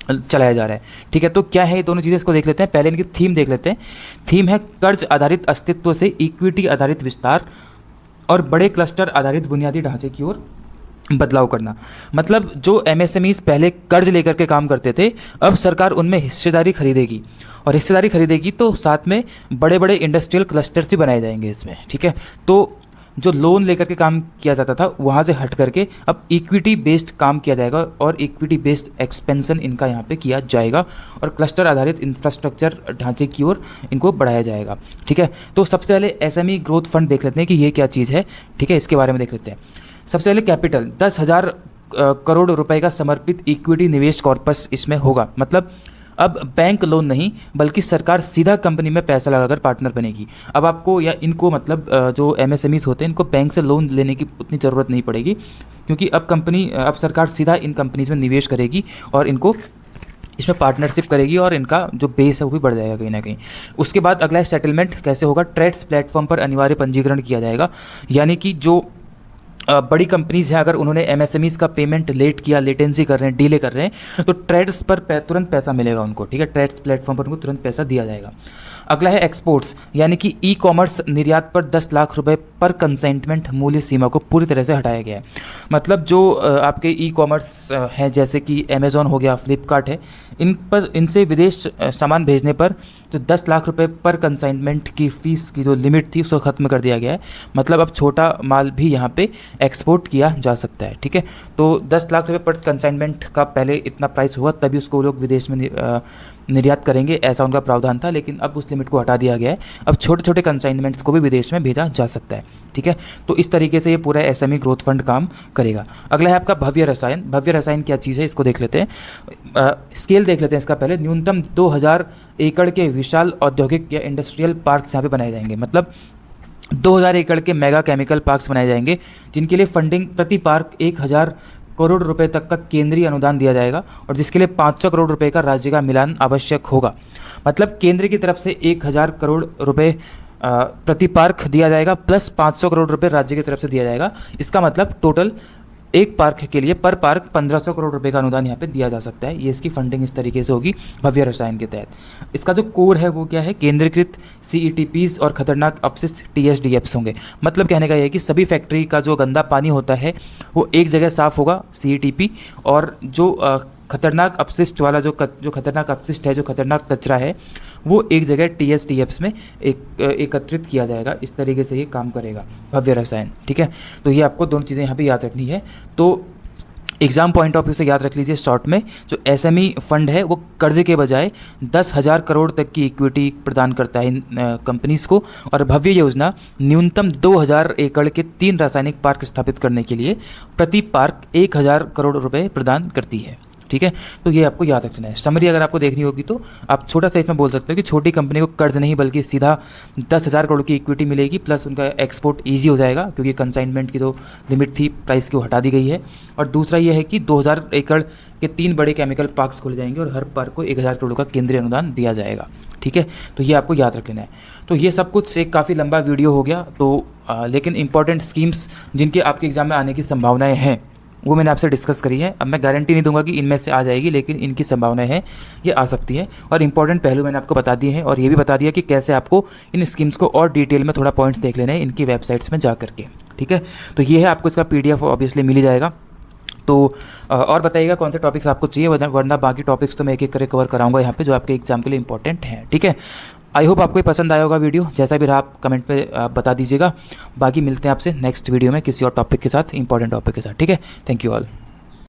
चलाया जा रहा है। ठीक है, तो क्या है ये दोनों चीज़ें, इसको देख लेते हैं। पहले इनकी थीम देख लेते हैं। थीम है कर्ज आधारित अस्तित्व से इक्विटी आधारित विस्तार और बड़े क्लस्टर आधारित बुनियादी ढांचे की ओर बदलाव करना। मतलब जो एमएसएमईज पहले कर्ज लेकर के काम करते थे, अब सरकार उनमें हिस्सेदारी खरीदेगी, और हिस्सेदारी खरीदेगी तो साथ में बड़े बड़े इंडस्ट्रियल क्लस्टर्स भी बनाए जाएंगे इसमें। ठीक है, तो जो लोन लेकर के काम किया जाता था वहाँ से हट करके अब इक्विटी बेस्ड काम किया जाएगा, और इक्विटी बेस्ड एक्सपेंशन इनका यहाँ पे किया जाएगा, और क्लस्टर आधारित इंफ्रास्ट्रक्चर ढांचे की ओर इनको बढ़ाया जाएगा। ठीक है, तो सबसे पहले एसएमई ग्रोथ फंड देख लेते हैं कि ये क्या चीज़ है। ठीक है, इसके बारे में देख लेते हैं। सबसे पहले कैपिटल 10,000 करोड़ रुपए का समर्पित इक्विटी निवेश कॉर्पस इसमें होगा। मतलब अब बैंक लोन नहीं, बल्कि सरकार सीधा कंपनी में पैसा लगाकर पार्टनर बनेगी। अब आपको या इनको, मतलब जो एमएसएमईज होते हैं, इनको बैंक से लोन लेने की उतनी ज़रूरत नहीं पड़ेगी, क्योंकि अब सरकार सीधा इन कंपनीज में निवेश करेगी और इनको इसमें पार्टनरशिप करेगी, और इनका जो बेस है वो भी बढ़ जाएगा कहीं ना कहीं। उसके बाद अगला सेटलमेंट कैसे होगा? ट्रेड्स प्लेटफॉर्म पर अनिवार्य पंजीकरण किया जाएगा, यानी कि जो बड़ी कंपनीज हैं, अगर उन्होंने एमएसएमईज का पेमेंट लेट किया, लेटेंसी कर रहे हैं, डिले कर रहे हैं, तो ट्रेड्स पर तुरंत पैसा मिलेगा उनको। ठीक है, ट्रेड्स प्लेटफॉर्म पर उनको तुरंत पैसा दिया जाएगा। अगला है एक्सपोर्ट्स, यानी कि ई कॉमर्स निर्यात पर 10 लाख रुपए पर कंसाइनमेंट मूल्य सीमा को पूरी तरह से हटाया गया है। मतलब जो आपके ई कॉमर्स हैं, जैसे कि अमेज़ॉन हो गया, फ्लिपकार्ट है, इन पर इनसे विदेश सामान भेजने पर जो 10 लाख रुपए पर कंसाइनमेंट की फ़ीस की जो लिमिट थी उसको ख़त्म कर दिया गया है। मतलब अब छोटा माल भी यहाँ पे एक्सपोर्ट किया जा सकता है, ठीक है। तो 10 लाख रुपए पर कंसाइनमेंट का पहले इतना प्राइस हुआ तभी उसको वो लोग विदेश में निर्यात करेंगे, ऐसा उनका प्रावधान था, लेकिन अब उस लिमिट को हटा दिया गया है। अब छोटे छोटे कंसाइनमेंट्स को भी विदेश में भेजा जा सकता है, ठीक है। तो इस तरीके से ये पूरा एसएमई ग्रोथ फंड काम करेगा। अगला है आपका भव्य रसायन। भव्य रसायन क्या चीज़ है इसको देख लेते हैं। स्केल देख लेते हैं इसका पहले। न्यूनतम 2000 एकड़ के विशाल औद्योगिक या इंडस्ट्रियल पार्क्स यहाँ पे बनाए जाएंगे। मतलब 2000 एकड़ के मेगा केमिकल पार्क्स बनाए जाएंगे जिनके लिए फंडिंग प्रति पार्क 1000 करोड़ रुपए तक का केंद्रीय अनुदान दिया जाएगा और जिसके लिए 500 करोड़ रुपए का राज्य का मिलान आवश्यक होगा। मतलब केंद्र की तरफ से 1000 करोड़ रुपए प्रति पार्क दिया जाएगा प्लस 500 करोड़ रुपए राज्य की तरफ से दिया जाएगा। इसका मतलब टोटल एक पार्क के लिए पर पार्क 1500 करोड़ रुपए का अनुदान यहाँ पे दिया जा सकता है। ये इसकी फंडिंग इस तरीके से होगी भव्य रसायन के तहत। इसका जो कोर है वो क्या है, केंद्रीकृत CETPs और खतरनाक अपशिष्ट TSDFs होंगे। मतलब कहने का ये है कि सभी फैक्ट्री का जो गंदा पानी होता है वो एक जगह साफ़ होगा CETP, और जो खतरनाक अपशिष्ट वाला जो खतरनाक अपशिष्ट है, जो खतरनाक कचरा है, वो एक जगह TSDFs में एकत्रित किया जाएगा। इस तरीके से ये काम करेगा भव्य रसायन, ठीक है। तो ये आपको दोनों चीज़ें यहाँ पे याद रखनी है। तो एग्जाम पॉइंट ऑफ व्यू से याद रख लीजिए शॉर्ट में, जो SME फंड है वो कर्जे के बजाय 10,000 करोड़ तक की इक्विटी प्रदान करता है इन कंपनीज़ को। और भव्य योजना न्यूनतम 2000 एकड़ के 3 रासायनिक पार्क स्थापित करने के लिए प्रति पार्क 1000 करोड़ रुपए प्रदान करती है, ठीक है। तो ये आपको याद रखना है। समरी अगर आपको देखनी होगी तो आप छोटा सा इसमें बोल सकते हो कि छोटी कंपनी को कर्ज नहीं बल्कि सीधा 10,000 करोड़ की इक्विटी मिलेगी, प्लस उनका एक्सपोर्ट ईजी हो जाएगा क्योंकि कंसाइनमेंट की जो लिमिट थी प्राइस की वो हटा दी गई है। और दूसरा ये है कि 2000 एकड़ के 3 बड़े केमिकल पार्क्स खोले जाएंगे और हर पार्क को 1000 करोड़ का केंद्रीय अनुदान दिया जाएगा, ठीक है। तो ये आपको याद रख लेना है। तो ये सब कुछ एक काफ़ी लंबा वीडियो हो गया, तो लेकिन इंपॉर्टेंट स्कीम्स जिनके आपके एग्जाम में आने की संभावनाएँ हैं वो मैंने आपसे डिस्कस करी है। अब मैं गारंटी नहीं दूंगा कि इनमें से आ जाएगी, लेकिन इनकी संभावनाएं हैं, ये आ सकती है। और इंपॉर्टेंट पहलू मैंने आपको बता दिए हैं और ये भी बता दिया कि कैसे आपको इन स्कीम्स को और डिटेल में थोड़ा पॉइंट्स देख लेने हैं इनकी वेबसाइट्स में जा करके, ठीक है। तो ये है, आपको इसका PDF ऑब्वियसली मिल ही जाएगा। तो और बताइएगा कौन से टॉपिक्स आपको चाहिए, वरना बाकी टॉपिक्स तो मैं एक एक करके कवर कराऊंगा यहाँ पे जो आपके एग्जाम के लिए इंपॉर्टेंट हैं, ठीक है। आई होप आपको पसंद आया होगा वीडियो। जैसा भी रहा आप कमेंट पे बता दीजिएगा। बाकी मिलते हैं आपसे नेक्स्ट वीडियो में किसी और टॉपिक के साथ, इंपॉर्टेंट टॉपिक के साथ, ठीक है। Thank you all.